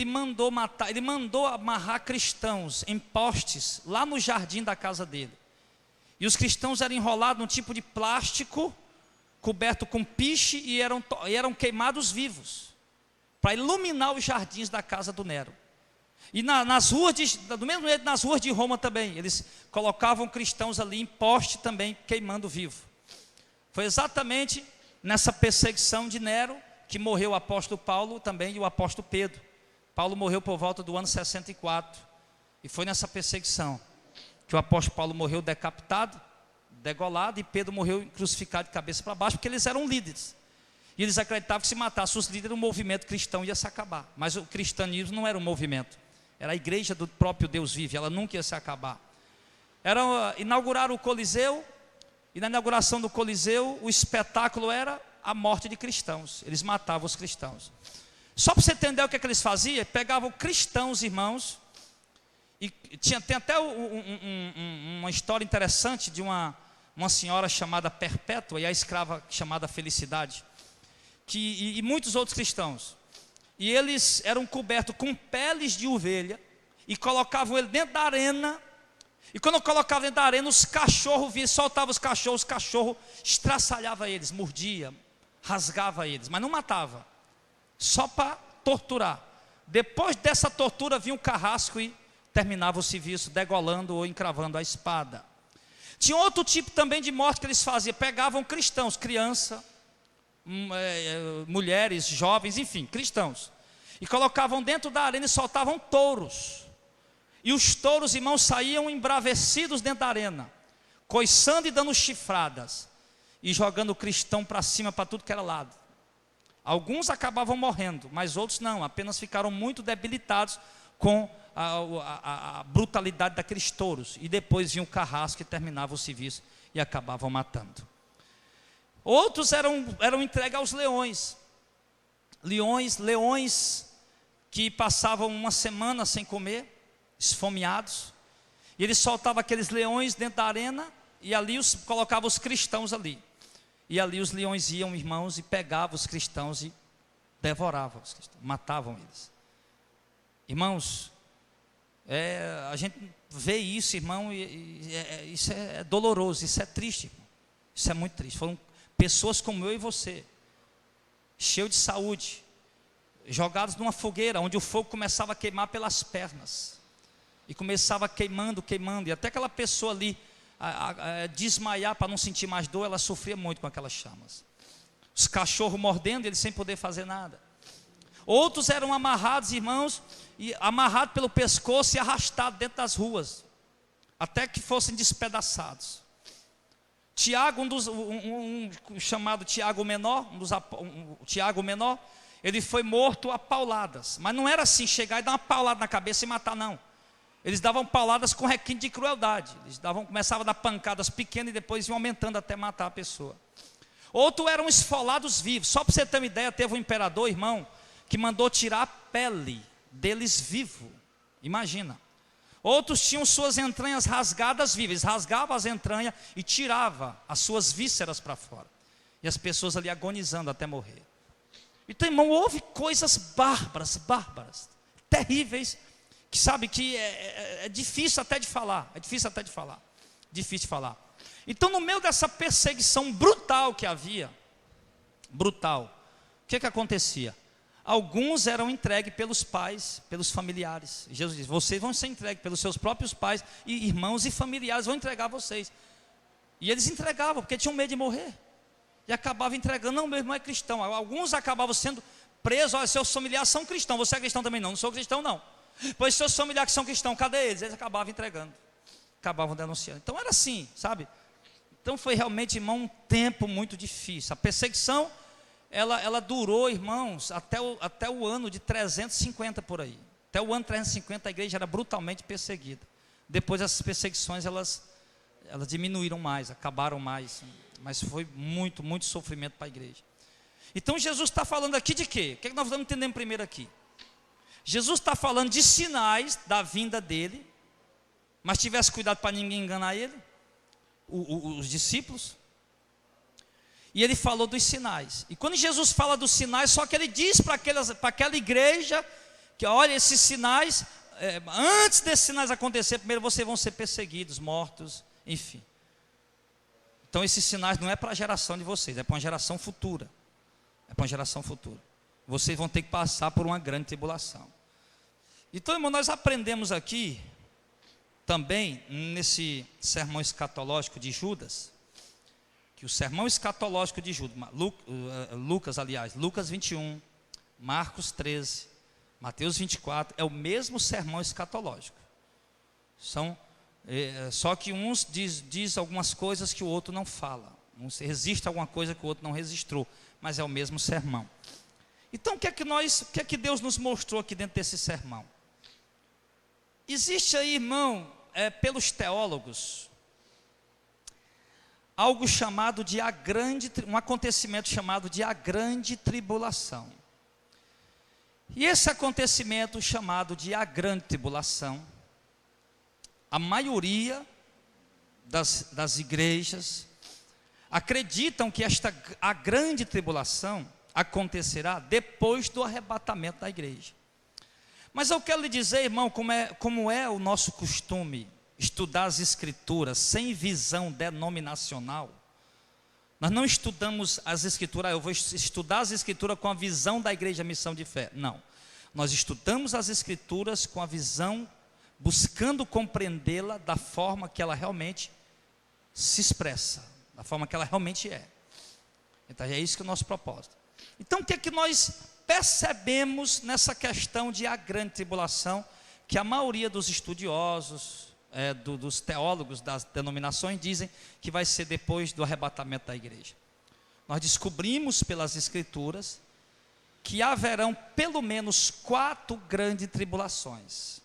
mandou matar, ele mandou amarrar cristãos em postes lá no jardim da casa dele. E os cristãos eram enrolados num tipo de plástico coberto com piche e eram queimados vivos para iluminar os jardins da casa do Nero. E nas ruas do mesmo jeito, nas ruas de Roma também, eles colocavam cristãos ali em poste também queimando vivo. Foi exatamente nessa perseguição de Nero que morreu o apóstolo Paulo também e o apóstolo Pedro. Paulo morreu por volta do ano 64. E foi nessa perseguição que o apóstolo Paulo morreu decapitado, degolado, e Pedro morreu crucificado de cabeça para baixo, porque eles eram líderes. E eles acreditavam que se matasse os líderes, o movimento cristão ia se acabar. Mas o cristianismo não era um movimento, era a igreja do próprio Deus vive, ela nunca ia se acabar. Inauguraram o Coliseu, e na inauguração do Coliseu, o espetáculo era a morte de cristãos. Eles matavam os cristãos. Só para você entender o que eles faziam, pegavam cristãos, irmãos, e tem até uma história interessante de uma senhora chamada Perpétua e a escrava chamada Felicidade, e muitos outros cristãos. E eles eram cobertos com peles de ovelha e colocavam ele dentro da arena. E quando colocavam dentro da arena, os cachorros vinham, soltavam os cachorros estraçalhava eles, mordia, rasgava eles, mas não matava, só para torturar. Depois dessa tortura vinha um carrasco e terminava o serviço degolando ou encravando a espada. Tinha outro tipo também de morte que eles faziam, pegavam cristãos, criança, mulheres, jovens, enfim, cristãos, e colocavam dentro da arena e soltavam touros. E os touros, irmãos, saíam embravecidos dentro da arena, coiçando e dando chifradas, e jogando o cristão para cima, para tudo que era lado. Alguns acabavam morrendo, mas outros não, apenas ficaram muito debilitados com a brutalidade daqueles touros. E depois vinha o carrasco e terminava o serviço e acabavam matando. Outros eram entregues aos leões. Leões que passavam uma semana sem comer, esfomeados, e eles soltavam aqueles leões dentro da arena, e ali colocavam os cristãos ali, e ali os leões iam, irmãos, e pegavam os cristãos e devoravam os cristãos, matavam eles. Irmãos, a gente vê isso, irmão, isso é doloroso, isso é triste, irmão. Isso é muito triste. Foram pessoas como eu e você, cheios de saúde, jogados numa fogueira, onde o fogo começava a queimar pelas pernas, e começava queimando, e até aquela pessoa ali desmaiar para não sentir mais dor, ela sofria muito com aquelas chamas. Os cachorros mordendo, eles sem poder fazer nada. Outros eram amarrados, irmãos, amarrados pelo pescoço e arrastados dentro das ruas, até que fossem despedaçados. Tiago, chamado Tiago Menor, Tiago Menor, ele foi morto a pauladas, mas não era assim, chegar e dar uma paulada na cabeça e matar, não. Eles davam pauladas com requinte de crueldade. Começavam a dar pancadas pequenas e depois iam aumentando até matar a pessoa. Outros eram esfolados vivos. Só para você ter uma ideia, teve um imperador, irmão, que mandou tirar a pele deles vivo. Imagina. Outros tinham suas entranhas rasgadas vivas. Eles rasgavam as entranhas e tiravam as suas vísceras para fora. E as pessoas ali agonizando até morrer. Então, irmão, houve coisas bárbaras, terríveis, que sabe que é difícil até de falar, difícil de falar. Então, no meio dessa perseguição brutal que havia, o que acontecia? Alguns eram entregues pelos pais, pelos familiares. Jesus diz: vocês vão ser entregues pelos seus próprios pais, e irmãos e familiares vão entregar vocês. E eles entregavam, porque tinham medo de morrer, e acabavam entregando. Não, meu irmão é cristão. Alguns acabavam sendo presos. Olha, seus familiares são cristãos, você é cristão também? Não sou cristão não. Pois seus familiares que são cristãos, cadê eles? Eles acabavam entregando, acabavam denunciando. Então era assim, sabe? Então foi realmente, irmão, um tempo muito difícil. A perseguição, ela durou, irmãos, até o ano de 350 por aí. Até o ano 350 a igreja era brutalmente perseguida. Depois essas perseguições, elas diminuíram mais, acabaram mais. Mas foi muito, muito sofrimento para a igreja. Então Jesus está falando aqui de quê? O que nós estamos entendendo primeiro aqui? Jesus está falando de sinais da vinda dele, mas tivesse cuidado para ninguém enganar ele, os discípulos. E ele falou dos sinais. E quando Jesus fala dos sinais, só que ele diz para aquela igreja que, olha, esses sinais, antes desses sinais acontecer, primeiro vocês vão ser perseguidos, mortos, enfim. Então esses sinais não é para a geração de vocês, é para uma geração futura. É para uma geração futura. Vocês vão ter que passar por uma grande tribulação. Então, irmão, nós aprendemos aqui, também, nesse sermão escatológico de Judas, que o sermão escatológico de Judas, Lucas 21, Marcos 13, Mateus 24, é o mesmo sermão escatológico. Só que uns diz algumas coisas que o outro não fala. Uns resiste a alguma coisa que o outro não registrou, mas é o mesmo sermão. Então, o que é que Deus nos mostrou aqui dentro desse sermão? Existe aí, irmão, pelos teólogos, algo chamado de um acontecimento chamado de a grande tribulação. E esse acontecimento chamado de a grande tribulação, a maioria das igrejas acreditam que a grande tribulação acontecerá depois do arrebatamento da igreja. Mas eu quero lhe dizer, irmão, como é o nosso costume estudar as escrituras sem visão denominacional. Nós não estudamos as escrituras, eu vou estudar as escrituras com a visão da igreja Missão de Fé. Não, nós estudamos as escrituras com a visão, buscando compreendê-la da forma que ela realmente se expressa, da forma que ela realmente é. Então é isso que é o nosso propósito. Então o que é que nós percebemos nessa questão de a grande tribulação, que a maioria dos estudiosos, dos teólogos das denominações dizem que vai ser depois do arrebatamento da igreja? Nós descobrimos pelas escrituras que haverão pelo menos 4 grandes tribulações.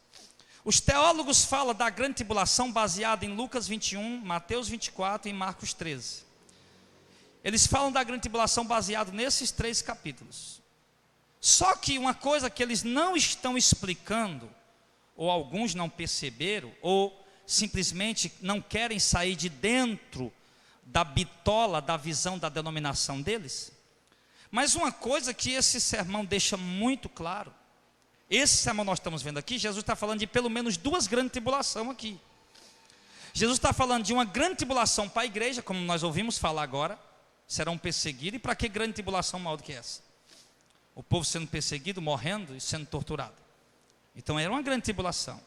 Os teólogos falam da grande tribulação baseada em Lucas 21, Mateus 24 e Marcos 13. Eles falam da grande tribulação baseado nesses 3 capítulos. Só que uma coisa que eles não estão explicando, ou alguns não perceberam, ou simplesmente não querem sair de dentro da bitola, da visão da denominação deles. Mas uma coisa que esse sermão deixa muito claro, esse sermão nós estamos vendo aqui, Jesus está falando de pelo menos 2 grandes tribulações aqui. Jesus está falando de uma grande tribulação para a igreja, como nós ouvimos falar agora, serão perseguidos. E para que grande tribulação maior do que essa? O povo sendo perseguido, morrendo e sendo torturado. Então era uma grande tribulação.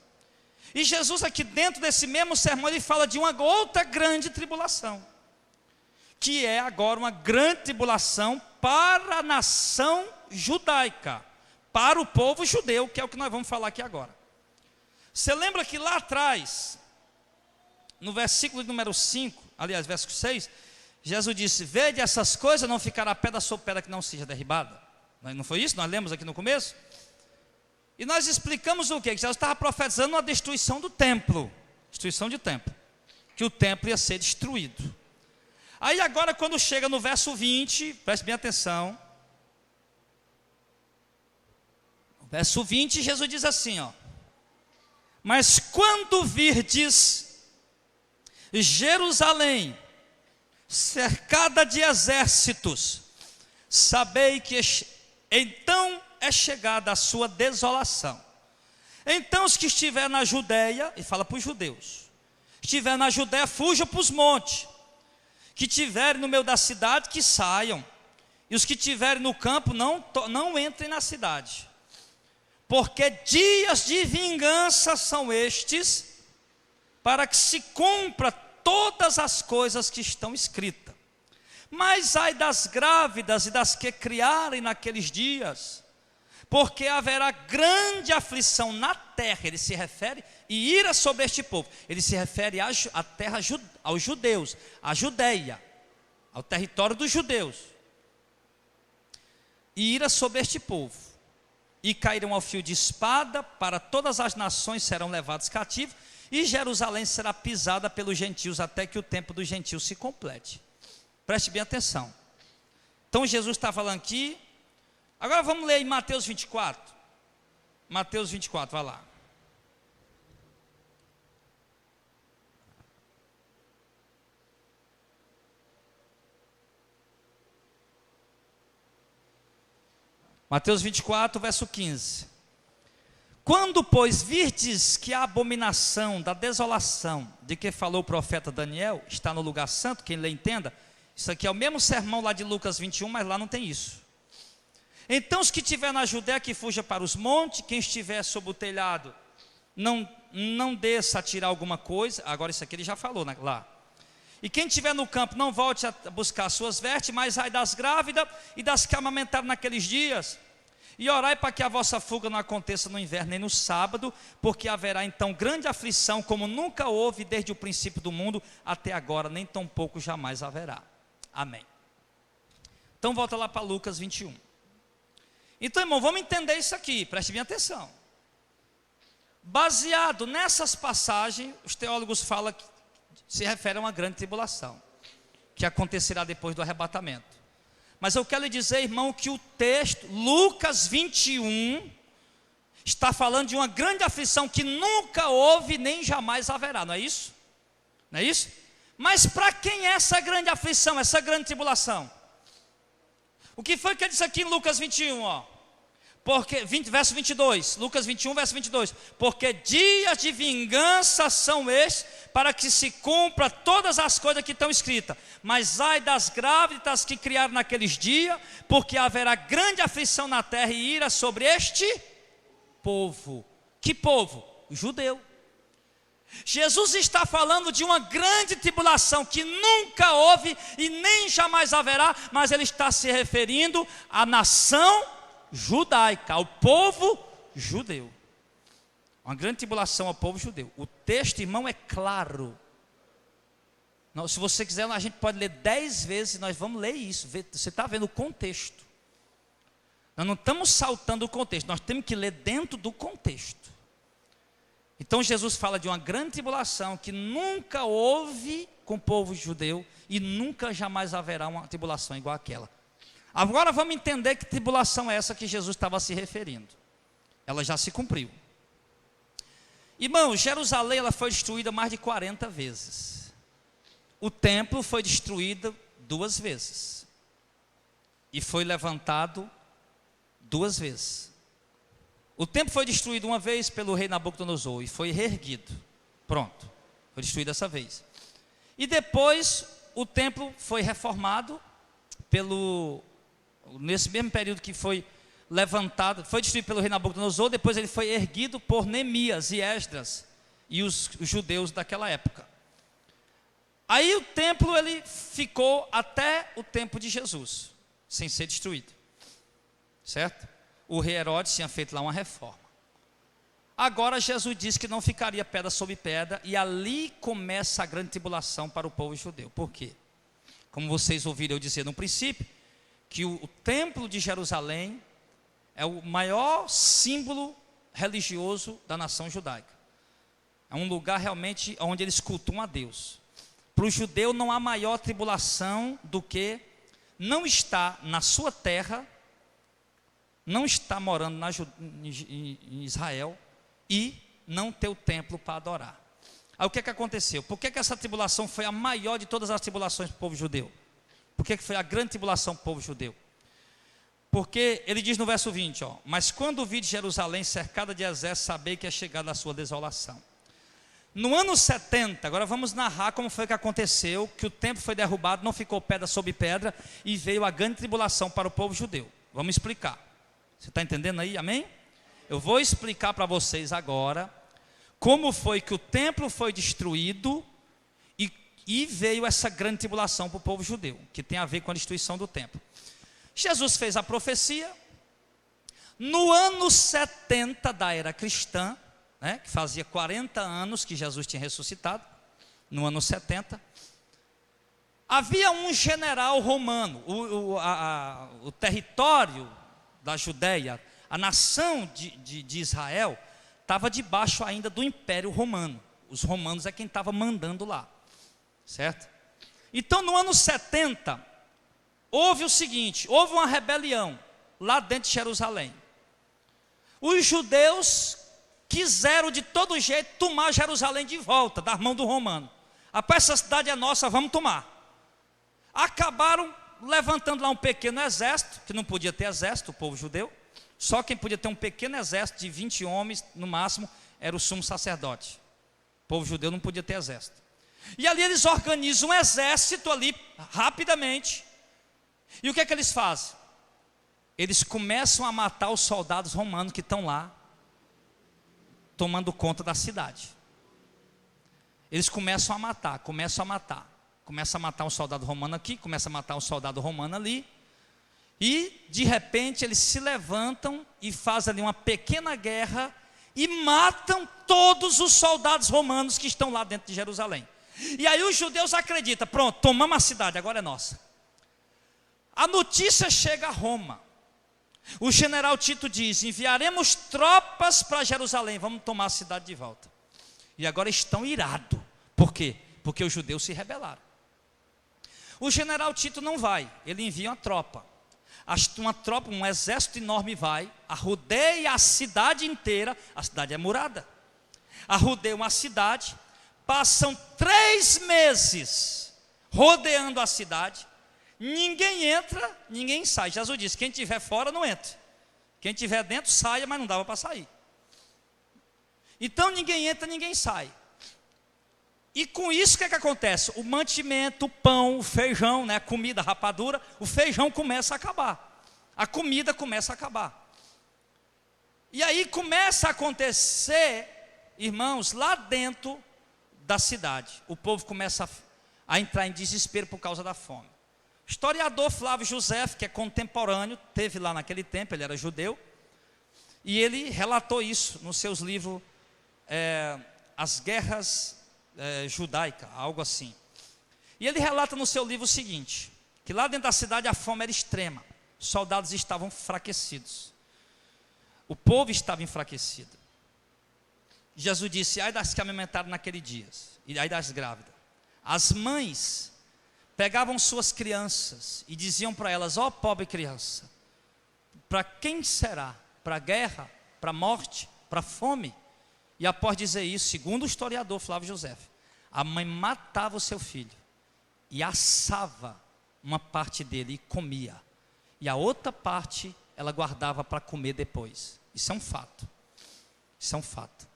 E Jesus aqui dentro desse mesmo sermão, ele fala de uma outra grande tribulação, que é agora uma grande tribulação para a nação judaica, para o povo judeu, que é o que nós vamos falar aqui agora. Você lembra que lá atrás, no versículo número 5, aliás, verso 6, Jesus disse: vede essas coisas, não ficará pedra sobre pedra que não seja derribada. Não foi isso? Nós lemos aqui no começo. E nós explicamos o quê? Que Jesus estava profetizando uma destruição do templo. Destruição de templo. Que o templo ia ser destruído. Aí agora quando chega no verso 20, preste bem atenção. No verso 20, Jesus diz assim, ó: mas quando virdes Jerusalém cercada de exércitos, sabei que então é chegada a sua desolação. Então os que estiverem na Judeia, e fala para os judeus, estiver na Judeia, fujam para os montes. Que estiverem no meio da cidade, que saiam. E os que estiverem no campo, não entrem na cidade. Porque dias de vingança são estes, para que se cumpra todas as coisas que estão escritas. Mas ai das grávidas e das que criarem naqueles dias, porque haverá grande aflição na terra. Ele se refere, e ira sobre este povo. Ele se refere à terra, aos judeus, à Judeia, ao território dos judeus. E ira sobre este povo, e cairão ao fio de espada, para todas as nações serão levados cativos, e Jerusalém será pisada pelos gentios, até que o tempo dos gentios se complete. Preste bem atenção. Então Jesus está falando aqui. Agora vamos ler em Mateus 24. Mateus 24, vai lá. Mateus 24, verso 15. Quando, pois, virdes que a abominação da desolação de que falou o profeta Daniel está no lugar santo, quem lê entenda, isso aqui é o mesmo sermão lá de Lucas 21, mas lá não tem isso. Então os que estiver na Judéia que fuja para os montes, quem estiver sob o telhado não desça a tirar alguma coisa, agora isso aqui ele já falou lá. E quem estiver no campo não volte a buscar suas vestes, mas ai das grávidas e das que amamentaram naqueles dias. E orai para que a vossa fuga não aconteça no inverno nem no sábado, porque haverá então grande aflição, como nunca houve desde o princípio do mundo até agora, nem tão pouco jamais haverá. Amém. Então volta lá para Lucas 21. Então, irmão, vamos entender isso aqui, preste bem atenção. Baseado nessas passagens, os teólogos falam que se refere a uma grande tribulação, que acontecerá depois do arrebatamento. Mas eu quero lhe dizer, irmão, que o texto, Lucas 21, está falando de uma grande aflição que nunca houve nem jamais haverá, não é isso? Não é isso? Mas para quem é essa grande aflição, essa grande tribulação? O que foi que ele disse aqui em Lucas 21, ó? Porque, verso 22, Lucas 21, verso 22, porque dias de vingança são estes, para que se cumpra todas as coisas que estão escritas, mas ai das grávidas que criaram naqueles dias, porque haverá grande aflição na terra e ira sobre este povo. Que povo? O judeu. Jesus está falando de uma grande tribulação que nunca houve e nem jamais haverá, mas ele está se referindo à nação judaica, ao povo judeu. Uma grande tribulação ao povo judeu. O texto, irmão, é claro. Não, se você quiser, a gente pode ler 10 vezes, nós vamos ler isso. Você está vendo o contexto. Nós não estamos saltando o contexto, nós temos que ler dentro do contexto. Então Jesus fala de uma grande tribulação que nunca houve com o povo judeu e nunca jamais haverá uma tribulação igual àquela. Agora vamos entender que tribulação é essa que Jesus estava se referindo. Ela já se cumpriu. Irmão, Jerusalém ela foi destruída mais de 40 vezes. O templo foi destruído 2 vezes. E foi levantado 2 vezes. O templo foi destruído uma vez pelo rei Nabucodonosor e foi reerguido. Pronto, foi destruído dessa vez. E depois o templo foi reformado nesse mesmo período que foi levantado, foi destruído pelo rei Nabucodonosor, depois ele foi erguido por Neemias e Esdras e os judeus daquela época. Aí o templo ele ficou até o tempo de Jesus, sem ser destruído, certo? O rei Herodes tinha feito lá uma reforma. Agora Jesus disse que não ficaria pedra sobre pedra, e ali começa a grande tribulação para o povo judeu. Por quê? Como vocês ouviram eu dizer no princípio, que o templo de Jerusalém é o maior símbolo religioso da nação judaica. É um lugar realmente onde eles cultuam a Deus. Para o judeu não há maior tribulação do que não estar na sua terra, não estar morando em Israel e não ter o templo para adorar. Aí o que aconteceu? Por que essa tribulação foi a maior de todas as tribulações para o povo judeu? Por que foi a grande tribulação para o povo judeu? Porque ele diz no verso 20, ó, mas quando vi de Jerusalém cercada de exércitos, sabei que é chegada a sua desolação. No ano 70, agora vamos narrar como foi que aconteceu, que o templo foi derrubado, não ficou pedra sobre pedra, e veio a grande tribulação para o povo judeu. Vamos explicar. Você está entendendo aí, amém? Eu vou explicar para vocês agora, como foi que o templo foi destruído, e veio essa grande tribulação para o povo judeu, que tem a ver com a destruição do templo. Jesus fez a profecia, no ano 70 da era cristã, né, que fazia 40 anos que Jesus tinha ressuscitado, no ano 70, havia um general romano, o território da Judéia, a nação de Israel, estava debaixo ainda do Império Romano. Os romanos é quem estava mandando lá, certo? Então no ano 70, houve o seguinte, houve uma rebelião lá dentro de Jerusalém. Os judeus quiseram de todo jeito tomar Jerusalém de volta, das mãos do romano. Rapaz, essa cidade é nossa, vamos tomar. Acabaram levantando lá um pequeno exército, que não podia ter exército, o povo judeu, Só quem podia ter um pequeno exército de 20 homens, no máximo, era o sumo sacerdote. O povo judeu não podia ter exército. E ali eles organizam um exército ali, rapidamente. E o que é que eles fazem? Eles começam a matar os soldados romanos que estão lá, tomando conta da cidade. Eles começam a matar. Começam a matar um soldado romano aqui, começa a matar um soldado romano ali. E, de repente, eles se levantam e fazem ali uma pequena guerra e matam todos os soldados romanos que estão lá dentro de Jerusalém. E aí os judeus acreditam, pronto, tomamos a cidade, agora é nossa. A notícia chega a Roma. O general Tito diz: enviaremos tropas para Jerusalém, vamos tomar a cidade de volta. E agora estão irados. Por quê? Porque os judeus se rebelaram. O general Tito não vai, ele envia uma tropa. Um exército enorme vai, arrodeia a cidade inteira. A cidade é murada. Arrodeiam a cidade, passam 3 meses rodeando a cidade. Ninguém entra, ninguém sai. Jesus disse: quem estiver fora não entra, quem estiver dentro saia, mas não dava para sair. Então ninguém entra, ninguém sai. E com isso o que é que acontece? O mantimento, o pão, o feijão, né, a comida, a rapadura, o feijão começa a acabar, a comida começa a acabar. E aí começa a acontecer, irmãos, lá dentro da cidade, o povo começa a entrar em desespero por causa da fome. O historiador Flávio Josefo, que é contemporâneo, teve lá naquele tempo, ele era judeu, e ele relatou isso nos seus livros, As Guerras Judaicas, algo assim. E ele relata no seu livro o seguinte, que lá dentro da cidade a fome era extrema, os soldados estavam enfraquecidos, o povo estava enfraquecido. Jesus disse: ai das que amamentaram naquele dia, e ai das grávidas. As mães pegavam suas crianças e diziam para elas: ó pobre criança, para quem será? Para a guerra? Para a morte? Para a fome? E após dizer isso, segundo o historiador Flávio Josefo, a mãe matava o seu filho e assava uma parte dele e comia, e a outra parte ela guardava para comer depois. Isso é um fato. Isso é um fato.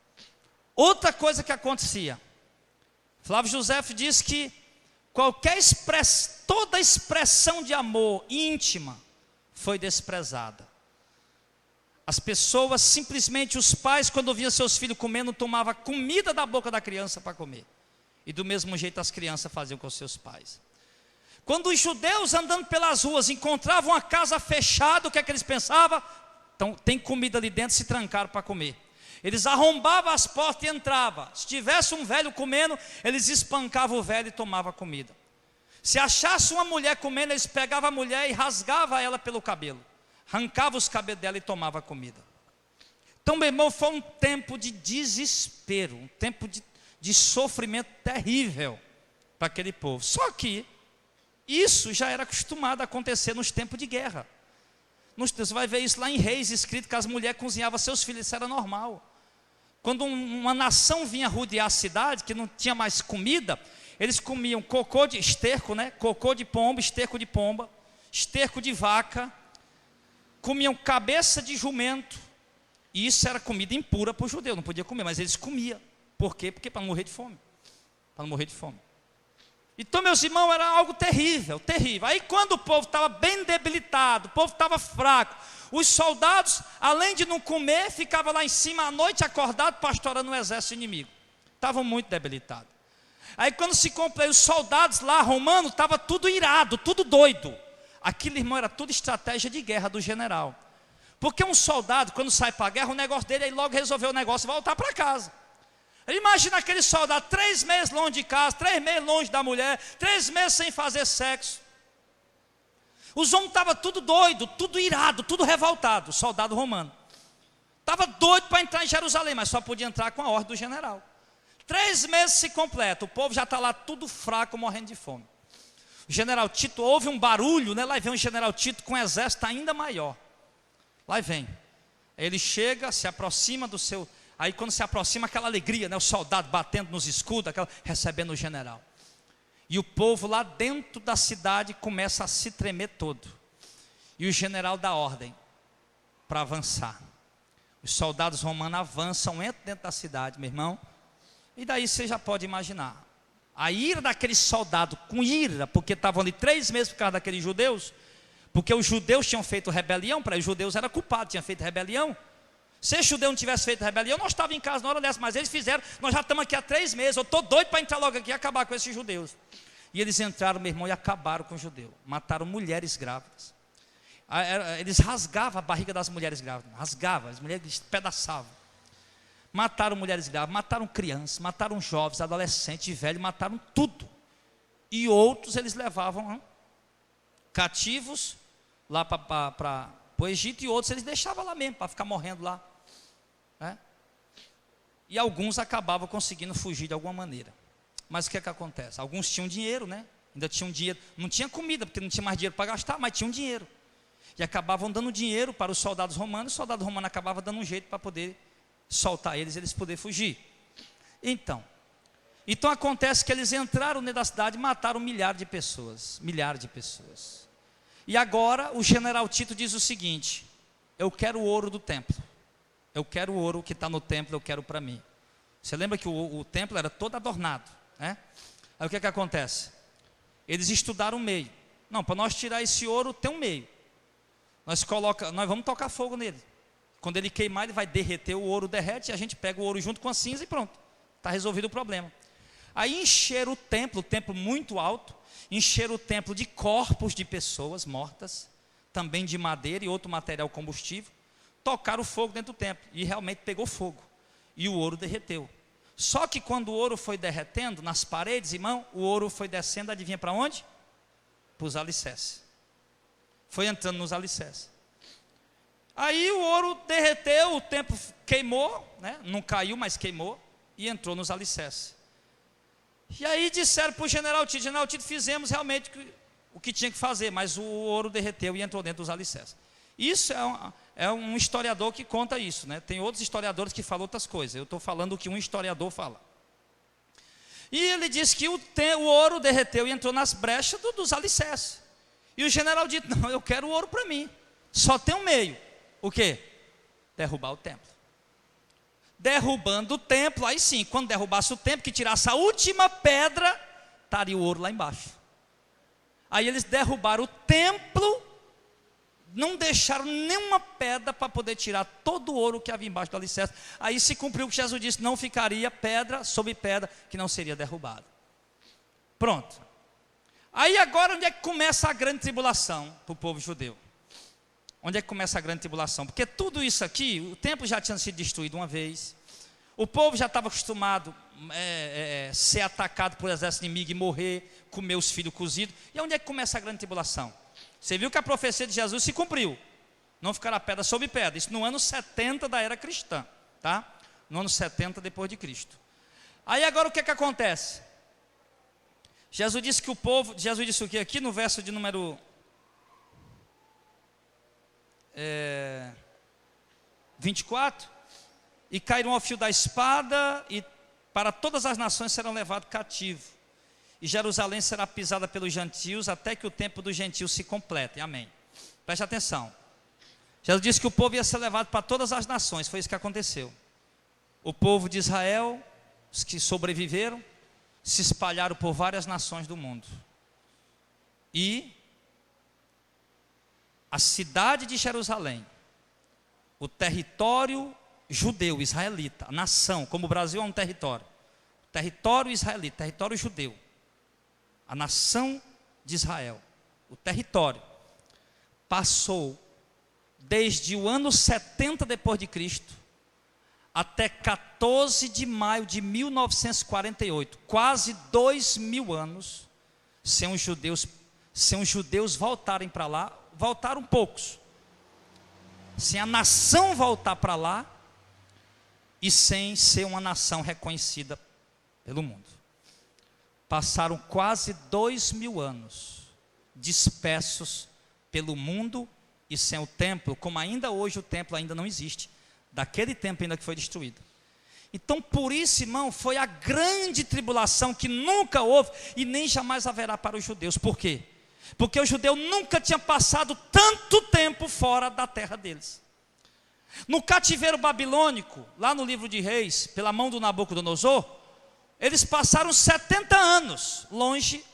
Outra coisa que acontecia, Flávio Josefo diz que toda expressão de amor íntima foi desprezada. As pessoas, simplesmente os pais, quando viam seus filhos comendo, tomavam comida da boca da criança para comer. E do mesmo jeito as crianças faziam com seus pais. Quando os judeus andando pelas ruas encontravam uma casa fechada, o que é que eles pensavam? Então tem comida ali dentro, se trancaram para comer. Eles arrombavam as portas e entravam. Se tivesse um velho comendo, eles espancavam o velho e tomavam comida. Se achasse uma mulher comendo, eles pegavam a mulher e rasgavam ela pelo cabelo, arrancava os cabelos dela e tomava comida. Então, meu irmão, foi um tempo de desespero, um tempo de sofrimento terrível para aquele povo. Só que isso já era acostumado a acontecer nos tempos de guerra. Você vai ver isso lá em Reis, escrito que as mulheres cozinhavam seus filhos, isso era normal. Quando uma nação vinha rodear a cidade, que não tinha mais comida, eles comiam cocô de esterco, né? Cocô de pomba, esterco de pomba, esterco de vaca, comiam cabeça de jumento, e isso era comida impura para o judeu, não podia comer, mas eles comiam. Por quê? Porque para não morrer de fome. Para não morrer de fome. Então, meus irmãos, era algo terrível, terrível. Aí quando o povo estava bem debilitado, o povo estava fraco, os soldados, além de não comer, ficavam lá em cima à noite acordado, pastorando o exército inimigo. Estavam muito debilitados. Aí quando se completou, os soldados lá, romanos, estavam tudo irado, tudo doido. Aquilo, irmão, era tudo estratégia de guerra do general. Porque um soldado, quando sai para a guerra, o negócio dele é logo resolver o negócio e voltar para casa. Imagina aquele soldado 3 meses longe de casa, 3 meses longe da mulher, 3 meses sem fazer sexo. Os homens estavam tudo doido, tudo irado, tudo revoltado. O soldado romano estava doido para entrar em Jerusalém, mas só podia entrar com a ordem do general. 3 meses se completa, o povo já está lá tudo fraco, morrendo de fome. O general Tito, ouve um barulho, né? Lá vem o general Tito com um exército ainda maior. Lá vem. Ele chega, se aproxima do seu... Aí quando se aproxima, aquela alegria, né? O soldado batendo nos escudos, recebendo o general. E o povo lá dentro da cidade começa a se tremer todo. E o general dá ordem: para avançar. Os soldados romanos avançam, entram dentro da cidade, meu irmão, e daí você já pode imaginar. A ira daqueles soldados, com ira, porque estavam ali 3 meses por causa daqueles judeus, porque os judeus tinham feito rebelião, para os judeus era culpado, tinham feito rebelião. Se esse judeu não tivesse feito rebelião, nós estávamos em casa na hora dessa, mas eles fizeram, nós já estamos aqui há 3 meses, eu estou doido para entrar logo aqui e acabar com esses judeus. E eles entraram, meu irmão, e acabaram com o judeu, mataram mulheres grávidas. Eles rasgavam a barriga das mulheres grávidas, rasgavam, as mulheres despedaçavam. Mataram mulheres grávidas, mataram crianças, mataram jovens, adolescentes, velhos, mataram tudo. E outros eles levavam cativos lá para o Egito, e outros eles deixavam lá mesmo, para ficar morrendo lá. E alguns acabavam conseguindo fugir de alguma maneira. Mas o que é que acontece? Alguns tinham dinheiro, né? Ainda tinham dinheiro, não tinha comida, porque não tinha mais dinheiro para gastar, mas tinham dinheiro. E acabavam dando dinheiro para os soldados romanos, os soldados romanos acabavam dando um jeito para poder soltar eles poderem fugir. Então acontece que eles entraram dentro da cidade e mataram milhares de pessoas. E agora o general Tito diz o seguinte: eu quero o ouro do templo, eu quero o ouro que está no templo, eu quero para mim. Você lembra que o templo era todo adornado, né? Aí o que acontece? Eles estudaram um meio. Não, para nós tirar esse ouro tem um meio. Nós vamos tocar fogo nele. Quando ele queimar, ele vai derreter, o ouro derrete, e a gente pega o ouro junto com a cinza e pronto, está resolvido o problema. Aí encheram o templo muito alto, encheram o templo de corpos de pessoas mortas, também de madeira e outro material combustível, tocaram fogo dentro do templo, e realmente pegou fogo, e o ouro derreteu. Só que quando o ouro foi derretendo nas paredes, irmão, o ouro foi descendo, adivinha para onde? Para os alicerces. Foi entrando nos alicerces. Aí o ouro derreteu, o templo queimou, né? Não caiu, mas queimou, e entrou nos alicerces. E aí disseram para o general Tito, fizemos realmente o que tinha que fazer, mas o ouro derreteu e entrou dentro dos alicerces. Isso é um historiador que conta isso, né? Tem outros historiadores que falam outras coisas, eu estou falando o que um historiador fala. E ele disse que o ouro derreteu e entrou nas brechas dos alicerces. E o general disse: não, eu quero o ouro para mim, só tem um meio. O quê? Derrubar o templo. Derrubando o templo, aí sim, quando derrubasse o templo, que tirasse a última pedra, estaria o ouro lá embaixo. Aí eles derrubaram o templo, não deixaram nenhuma pedra para poder tirar todo o ouro que havia embaixo do alicerce. Aí se cumpriu o que Jesus disse: não ficaria pedra sobre pedra que não seria derrubada. Pronto. Aí agora onde é que começa a grande tribulação para o povo judeu? Onde é que começa a grande tribulação? Porque tudo isso aqui, o templo já tinha sido destruído uma vez, o povo já estava acostumado a ser atacado por exército inimigo e morrer, comer os filhos cozidos. E onde é que começa a grande tribulação? Você viu que a profecia de Jesus se cumpriu. Não ficará pedra sobre pedra. Isso no ano 70 da era cristã, tá? No ano 70 depois de Cristo. Aí agora o que acontece? Jesus disse que o povo, Jesus disse o que aqui no verso de número 24, e cairão ao fio da espada, e para todas as nações serão levados cativos, e Jerusalém será pisada pelos gentios, até que o tempo dos gentios se complete. Amém. Preste atenção. Jesus disse que o povo ia ser levado para todas as nações, foi isso que aconteceu. O povo de Israel, os que sobreviveram, se espalharam por várias nações do mundo, e a cidade de Jerusalém, o território judeu, israelita, a nação, como o Brasil é um território israelita, território judeu, a nação de Israel, o território, passou desde o ano 70 depois de Cristo, até 14 de maio de 1948, quase 2000 anos, sem os judeus voltarem para lá. Voltaram poucos, sem a nação voltar para lá, e sem ser uma nação reconhecida pelo mundo. Passaram quase 2000 anos dispersos pelo mundo e sem o templo, como ainda hoje o templo ainda não existe, daquele templo ainda que foi destruído. Então por isso, irmão, foi a grande tribulação que nunca houve e nem jamais haverá para os judeus. Por quê? Porque o judeu nunca tinha passado tanto tempo fora da terra deles. No cativeiro babilônico, lá no livro de Reis, pela mão do Nabucodonosor, eles passaram 70 anos longe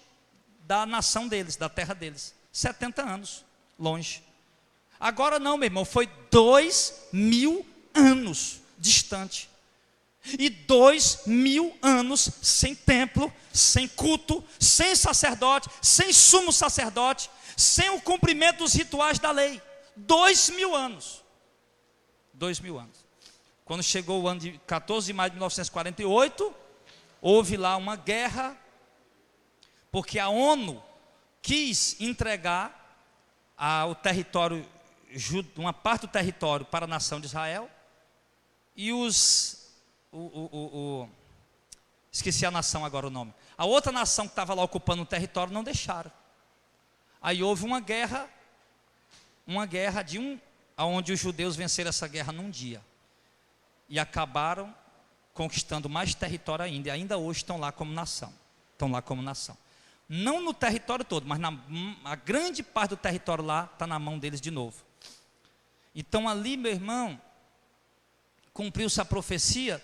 da nação deles, da terra deles. 70 anos longe. Agora não, meu irmão, foi 2000 anos distante. E 2000 anos sem templo, sem culto, sem sacerdote, sem sumo sacerdote, sem o cumprimento dos rituais da lei. 2000 anos. 2000 anos. Quando chegou o ano de 14 de maio de 1948, houve lá uma guerra, porque a ONU quis entregar o território, uma parte do território para a nação de Israel, e esqueci a nação agora o nome, a outra nação que estava lá ocupando o território não deixaram. Aí houve uma guerra onde os judeus venceram essa guerra num dia, e acabaram conquistando mais território ainda, e ainda hoje estão lá como nação, não no território todo, mas a grande parte do território lá está na mão deles de novo. Então ali, meu irmão, cumpriu-se a profecia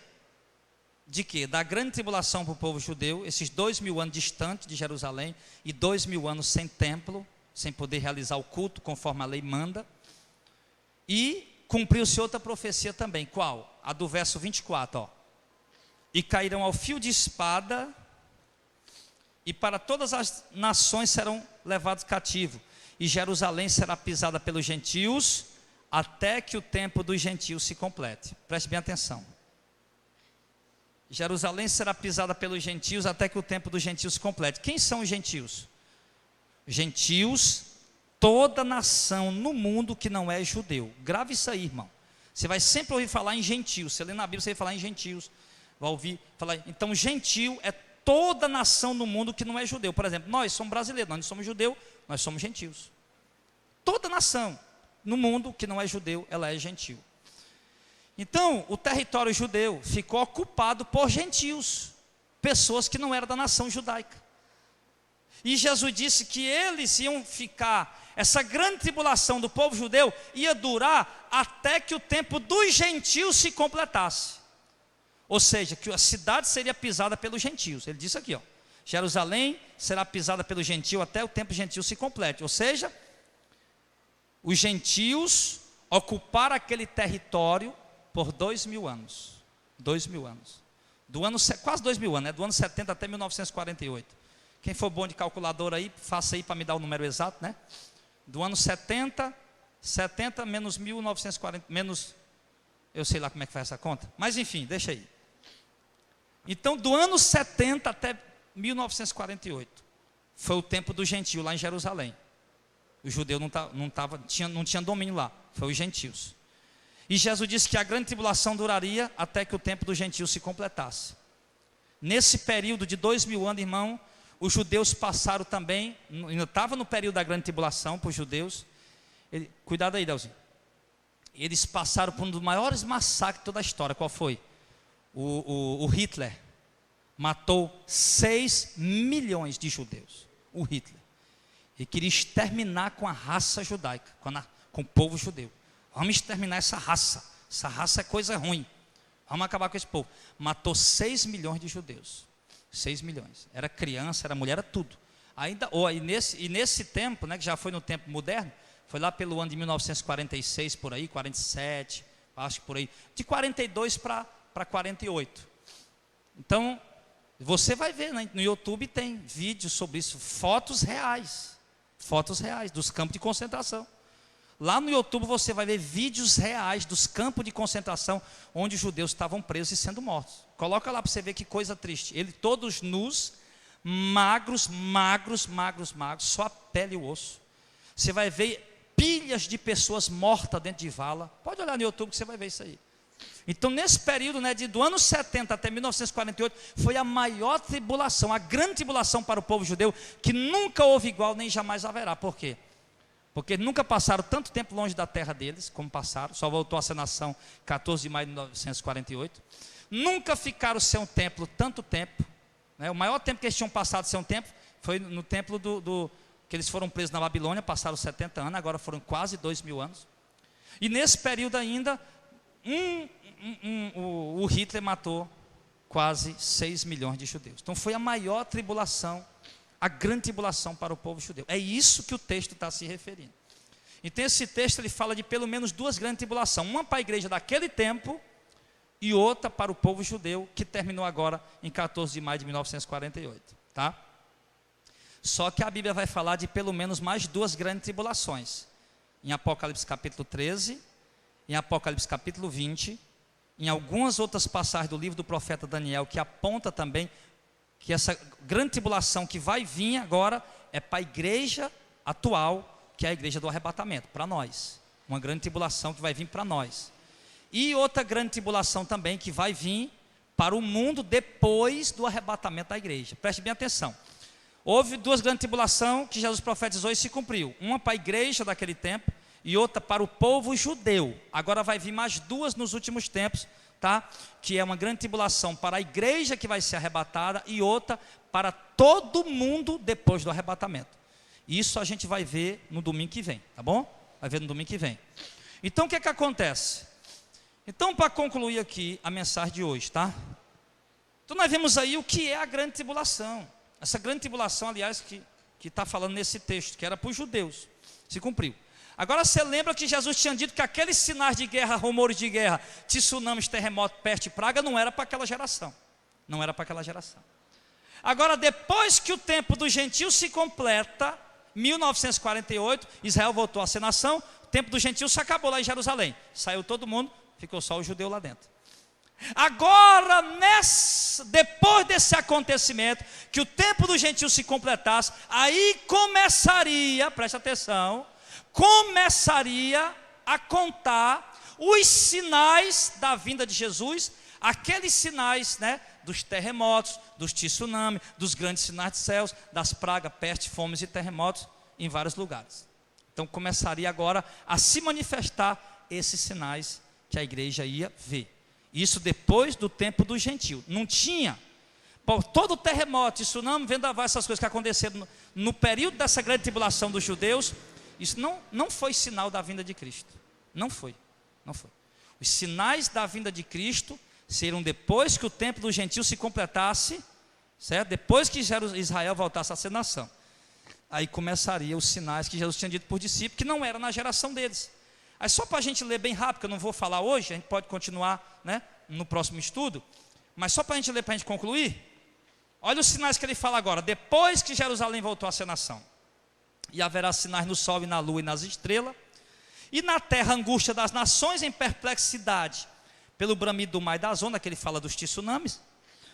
de quê? Da grande tribulação para o povo judeu, esses 2000 anos distante de Jerusalém, e 2000 anos sem templo, sem poder realizar o culto conforme a lei manda. E cumpriu-se outra profecia também. Qual? A do verso 24, ó. E cairão ao fio de espada, e para todas as nações serão levados cativos, e Jerusalém será pisada pelos gentios, até que o tempo dos gentios se complete. Preste bem atenção. Jerusalém será pisada pelos gentios, até que o tempo dos gentios se complete. Quem são os gentios? Gentios, toda nação no mundo que não é judeu. Grave isso aí, irmão. Você vai sempre ouvir falar em gentios. Você lê na Bíblia, você vai falar em gentios. Vai ouvir falar. Então, gentio é toda nação no mundo que não é judeu. Por exemplo, nós somos brasileiros, nós não somos judeus, nós somos gentios. Toda nação no mundo que não é judeu, ela é gentio. Então, o território judeu ficou ocupado por gentios, pessoas que não eram da nação judaica. E Jesus disse que eles iam ficar, essa grande tribulação do povo judeu ia durar até que o tempo dos gentios se completasse. Ou seja, que a cidade seria pisada pelos gentios. Ele disse aqui, ó, Jerusalém será pisada pelo gentio até o tempo gentio se complete. Ou seja, os gentios ocuparam aquele território por 2000 anos. 2000 anos. Quase 2000 anos, né? Do ano 70 até 1948. Quem for bom de calculadora aí, faça aí para me dar o número exato, né? Do ano 70 menos 1940, menos, eu sei lá como é que faz essa conta, mas enfim, deixa aí. Então, do ano 70 até 1948, foi o tempo do gentio lá em Jerusalém. O judeu não tinha domínio lá, foi os gentios. E Jesus disse que a grande tribulação duraria até que o tempo do gentio se completasse. Nesse período de 2000 anos, irmão, os judeus passaram também, ainda estava no período da grande tribulação para os judeus. Cuidado aí, Delzinho. Eles passaram por um dos maiores massacres de toda a história. Qual foi? O Hitler matou 6 milhões de judeus. O Hitler. Ele queria exterminar com a raça judaica, com o povo judeu. Vamos exterminar essa raça. Essa raça é coisa ruim. Vamos acabar com esse povo. Matou 6 milhões de judeus. 6 milhões. Era criança, era mulher, era tudo. Nesse tempo, né, que já foi no tempo moderno, foi lá pelo ano de 1946, por aí, 47, acho que por aí. De 42 para 48. Então, você vai ver, né, no YouTube tem vídeos sobre isso, fotos reais dos campos de concentração. Lá no YouTube você vai ver vídeos reais dos campos de concentração onde os judeus estavam presos e sendo mortos. Coloca lá para você ver que coisa triste. Eles todos nus, magros, só a pele e o osso. Você vai ver pilhas de pessoas mortas dentro de vala. Pode olhar no YouTube que você vai ver isso aí. Então, nesse período, né, do ano 70 até 1948, foi a maior tribulação, a grande tribulação para o povo judeu, que nunca houve igual, nem jamais haverá. Por quê? Porque nunca passaram tanto tempo longe da terra deles, como passaram, só voltou a ser nação 14 de maio de 1948. Nunca ficaram sem um templo tanto tempo, né? O maior tempo que eles tinham passado sem um templo foi no templo que eles foram presos na Babilônia, passaram 70 anos, agora foram quase 2000 anos. E nesse período ainda, o Hitler matou quase 6 milhões de judeus. Então foi a maior tribulação, a grande tribulação para o povo judeu. É isso que o texto está se referindo. Então esse texto ele fala de pelo menos duas grandes tribulações, uma para a igreja daquele tempo e outra para o povo judeu, que terminou agora em 14 de maio de 1948, tá? Só que a Bíblia vai falar de pelo menos mais duas grandes tribulações, em Apocalipse capítulo 13, em Apocalipse capítulo 20, em algumas outras passagens do livro do profeta Daniel, que aponta também que essa grande tribulação que vai vir agora é para a igreja atual, que é a igreja do arrebatamento, para nós. Uma grande tribulação que vai vir para nós. E outra grande tribulação também que vai vir para o mundo depois do arrebatamento da igreja. Preste bem atenção. Houve duas grandes tribulações que Jesus profetizou e se cumpriu. Uma para a igreja daquele tempo e outra para o povo judeu. Agora vai vir mais duas nos últimos tempos, tá? Que é uma grande tribulação para a igreja que vai ser arrebatada e outra para todo mundo depois do arrebatamento. Isso a gente vai ver no domingo que vem, tá bom? Vai ver no domingo que vem. Então o que é que acontece? Então, para concluir aqui a mensagem de hoje, tá? Então nós vemos aí o que é a grande tribulação. Essa grande tribulação, aliás, que está falando nesse texto, que era para os judeus, se cumpriu. Agora você lembra que Jesus tinha dito que aqueles sinais de guerra, rumores de guerra, tsunamis, terremoto, peste e praga, não era para aquela geração. Não era para aquela geração. Agora, depois que o tempo dos gentios se completa, 1948, Israel voltou a ser nação, o tempo dos gentios se acabou lá em Jerusalém. Saiu todo mundo, ficou só o judeu lá dentro. Agora, depois desse acontecimento, que o tempo dos gentios se completasse, aí começaria, preste atenção, começaria a contar os sinais da vinda de Jesus, aqueles sinais, né, dos terremotos, dos tsunamis, dos grandes sinais de céus, das pragas, peste, fomes e terremotos em vários lugares. Então começaria agora a se manifestar esses sinais que a igreja ia ver. Isso depois do tempo do gentio. Não tinha, por todo o terremoto, tsunami, vendaval, essas coisas que aconteceram no período dessa grande tribulação dos judeus, isso não foi sinal da vinda de Cristo. Não foi. Os sinais da vinda de Cristo seriam depois que o tempo do gentio se completasse, certo? Depois que Israel voltasse a ser nação. Aí começariam os sinais que Jesus tinha dito por discípulos, que não era na geração deles. Aí só para a gente ler bem rápido, que eu não vou falar hoje, a gente pode continuar, né, no próximo estudo, mas só para a gente ler, para a gente concluir, olha os sinais que ele fala agora. Depois que Jerusalém voltou a ser nação, e haverá sinais no sol e na lua e nas estrelas, e na terra angústia das nações em perplexidade, pelo bramido do mar e das ondas, que ele fala dos tsunamis,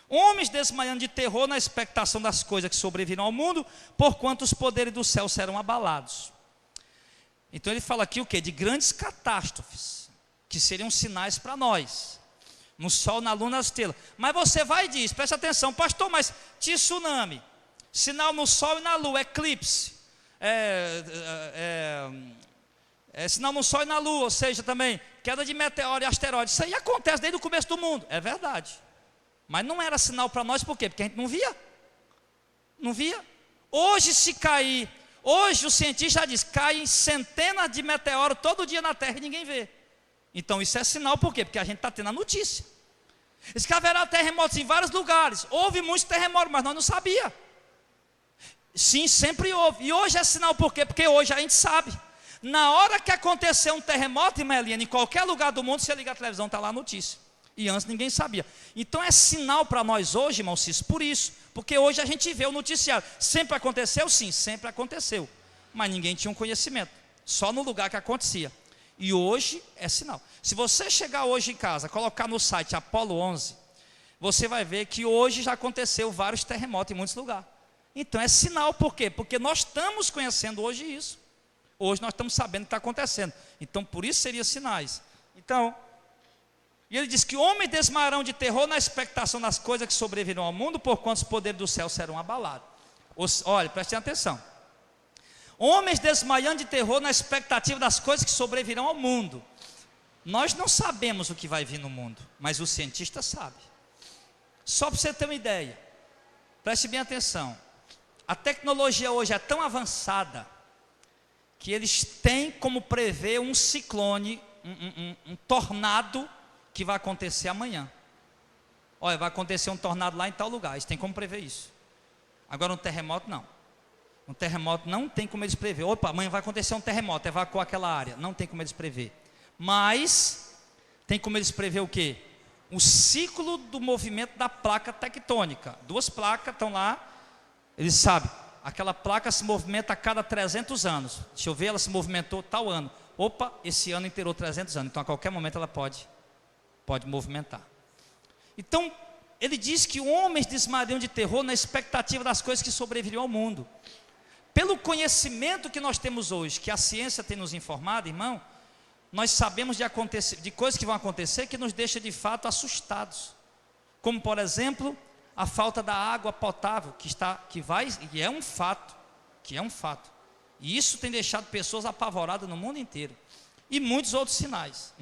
homens desmaiando de terror na expectação das coisas que sobrevirão ao mundo, porquanto os poderes do céu serão abalados. Então ele fala aqui o quê? De grandes catástrofes, que seriam sinais para nós, no sol, na lua, nas estrelas. Mas você vai e diz, presta atenção, pastor, mas tsunami, sinal no sol e na lua, eclipse, sinal no sol e na lua, ou seja, também queda de meteoro e asteroide, isso aí acontece desde o começo do mundo, é verdade, mas não era sinal para nós, por quê? Porque a gente não via. Hoje se cair, hoje o cientista já diz, caem centenas de meteoros todo dia na terra e ninguém vê. Então isso é sinal, por quê? Porque a gente está tendo a notícia. Diz que haverá terremotos em vários lugares, houve muitos terremotos, mas nós não sabíamos. Sim, sempre houve, e hoje é sinal, por quê? Porque hoje a gente sabe. Na hora que acontecer um terremoto, irmã Eliane, em qualquer lugar do mundo, você liga a televisão, está lá a notícia. E antes ninguém sabia. Então é sinal para nós hoje, irmão Cício, por isso. Porque hoje a gente vê o noticiário. Sempre aconteceu? Sim, sempre aconteceu. Mas ninguém tinha um conhecimento. Só no lugar que acontecia. E hoje é sinal. Se você chegar hoje em casa, colocar no site Apolo 11, você vai ver que hoje já aconteceu vários terremotos em muitos lugares. Então é sinal, por quê? Porque nós estamos conhecendo hoje isso. Hoje nós estamos sabendo o que está acontecendo. Então por isso seriam sinais. Então, e ele diz que homens desmaiarão de terror na expectação das coisas que sobrevirão ao mundo, porquanto os poderes do céu serão abalados. Olha, prestem atenção. Homens desmaiando de terror na expectativa das coisas que sobrevirão ao mundo. Nós não sabemos o que vai vir no mundo, mas o cientista sabe. Só para você ter uma ideia, preste bem atenção. A tecnologia hoje é tão avançada que eles têm como prever um ciclone um tornado que vai acontecer amanhã. Olha, vai acontecer um tornado lá em tal lugar, eles têm como prever isso. Agora um terremoto não. Um terremoto não tem como eles prever. Opa, amanhã vai acontecer um terremoto, evacuar aquela área. Não tem como eles prever. Mas tem como eles prever o quê? O ciclo do movimento da placa tectônica. Duas placas estão lá, eles sabem, aquela placa se movimenta a cada 300 anos. Deixa eu ver, ela se movimentou tal ano. Opa, esse ano inteirou 300 anos. Então a qualquer momento ela pode movimentar. Então, ele diz que homens desmaiariam de terror na expectativa das coisas que sobreviriam ao mundo. Pelo conhecimento que nós temos hoje, que a ciência tem nos informado, irmão, nós sabemos de coisas que vão acontecer que nos deixa de fato assustados. Como, por exemplo, a falta da água potável, que é um fato. E isso tem deixado pessoas apavoradas no mundo inteiro. E muitos outros sinais.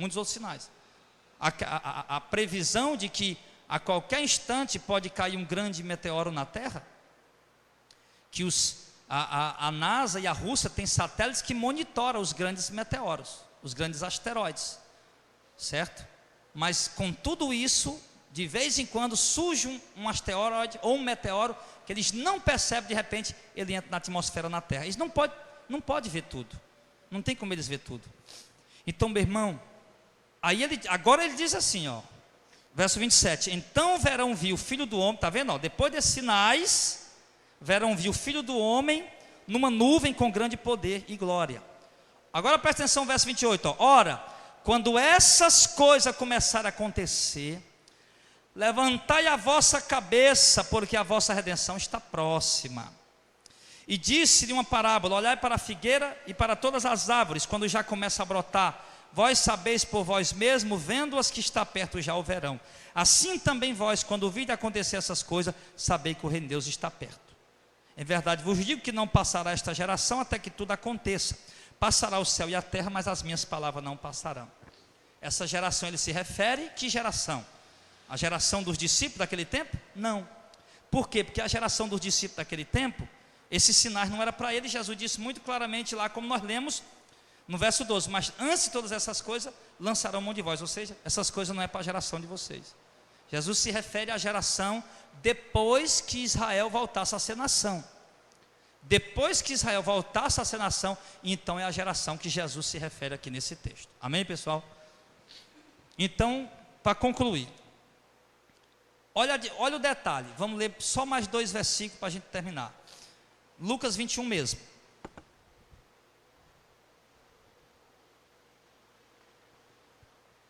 A previsão de que a qualquer instante pode cair um grande meteoro na Terra, que a NASA e a Rússia têm satélites que monitoram os grandes meteoros, os grandes asteroides, certo? Mas com tudo isso, de vez em quando surge um asteroide ou um meteoro que eles não percebem, de repente ele entra na atmosfera na Terra. Eles não podem ver tudo, não tem como eles ver tudo. Então, meu irmão, agora ele diz assim, ó, verso 27, então verão vir o Filho do Homem, está vendo? Ó, depois desses sinais, verão vir o Filho do Homem numa nuvem com grande poder e glória. Agora presta atenção, verso 28, ó, ora, quando essas coisas começarem a acontecer, levantai a vossa cabeça, porque a vossa redenção está próxima. E disse-lhe uma parábola, olhai para a figueira e para todas as árvores, quando já começa a brotar, vós sabeis por vós mesmos, vendo-as que está perto já o verão. Assim também vós, quando ouvirdes acontecer essas coisas, sabei que o reino de Deus está perto. Em verdade vos digo que não passará esta geração até que tudo aconteça. Passará o céu e a terra, mas as minhas palavras não passarão. Essa geração, ele se refere, que geração? A geração dos discípulos daquele tempo? Não. Por quê? Porque a geração dos discípulos daquele tempo, esses sinais não eram para eles. Jesus disse muito claramente lá, como nós lemos no verso 12, mas antes de todas essas coisas, lançarão mão de vós. Ou seja, essas coisas não é para a geração de vocês. Jesus se refere à geração depois que Israel voltasse a ser nação. Depois que Israel voltasse a ser nação, então é a geração que Jesus se refere aqui nesse texto. Amém, pessoal? Então, para concluir, olha o detalhe. Vamos ler só mais 2 versículos para a gente terminar. Lucas 21 mesmo.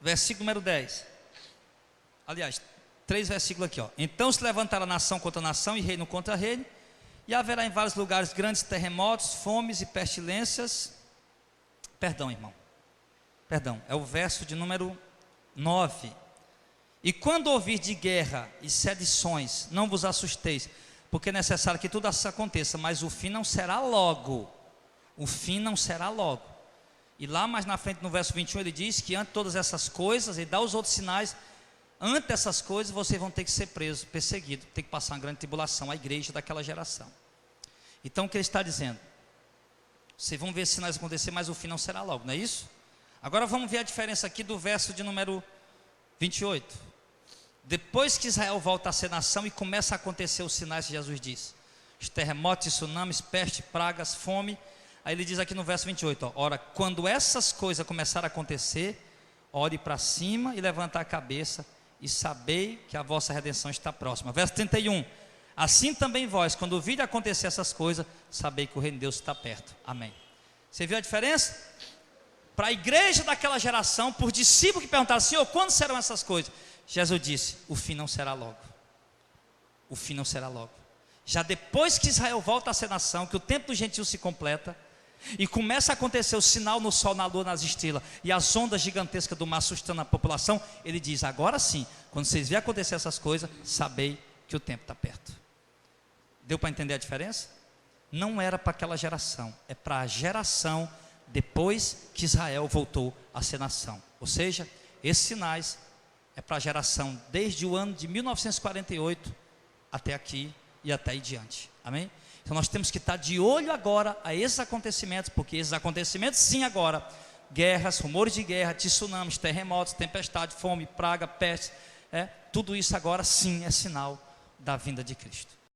Versículo número 10. Aliás, 3 versículos aqui, ó. Então se levantará nação contra nação e reino contra reino, e haverá em vários lugares grandes terremotos, fomes e pestilências. Perdão, irmão. Perdão, é o verso de número 9. E quando ouvir de guerra e sedições, não vos assusteis, porque é necessário que tudo isso aconteça, mas o fim não será logo. O fim não será logo. E lá mais na frente, no verso 21, ele diz que antes de todas essas coisas, ele dá os outros sinais, antes dessas coisas, vocês vão ter que ser presos, perseguidos, ter que passar uma grande tribulação, a igreja daquela geração. Então o que ele está dizendo? Vocês vão ver sinais acontecer, mas o fim não será logo, não é isso? Agora vamos ver a diferença aqui do verso de número 28. Depois que Israel volta a ser nação e começa a acontecer os sinais que Jesus diz, os terremotos, tsunamis, peste, pragas, fome. Aí ele diz aqui no verso 28, ó, ora, quando essas coisas começarem a acontecer, ore para cima e levantar a cabeça, e sabei que a vossa redenção está próxima. Verso 31, assim também vós, quando ouvirem acontecer essas coisas, sabei que o reino de Deus está perto. Amém. Você viu a diferença? Para a igreja daquela geração, por discípulos que perguntaram, Senhor, quando serão essas coisas? Jesus disse, o fim não será logo. O fim não será logo. Já depois que Israel volta a ser nação, que o tempo do gentio se completa, e começa a acontecer o sinal no sol, na lua, nas estrelas, e as ondas gigantescas do mar assustando a população, ele diz, agora sim, quando vocês verem acontecer essas coisas, sabei que o tempo está perto. Deu para entender a diferença? Não era para aquela geração, é para a geração depois que Israel voltou a ser nação. Ou seja, esses sinais é para a geração desde o ano de 1948 até aqui e até aí diante. Amém? Então nós temos que estar de olho agora a esses acontecimentos, porque esses acontecimentos sim agora guerras, rumores de guerra, tsunamis, terremotos, tempestade, fome, praga, peste, tudo isso agora sim é sinal da vinda de Cristo.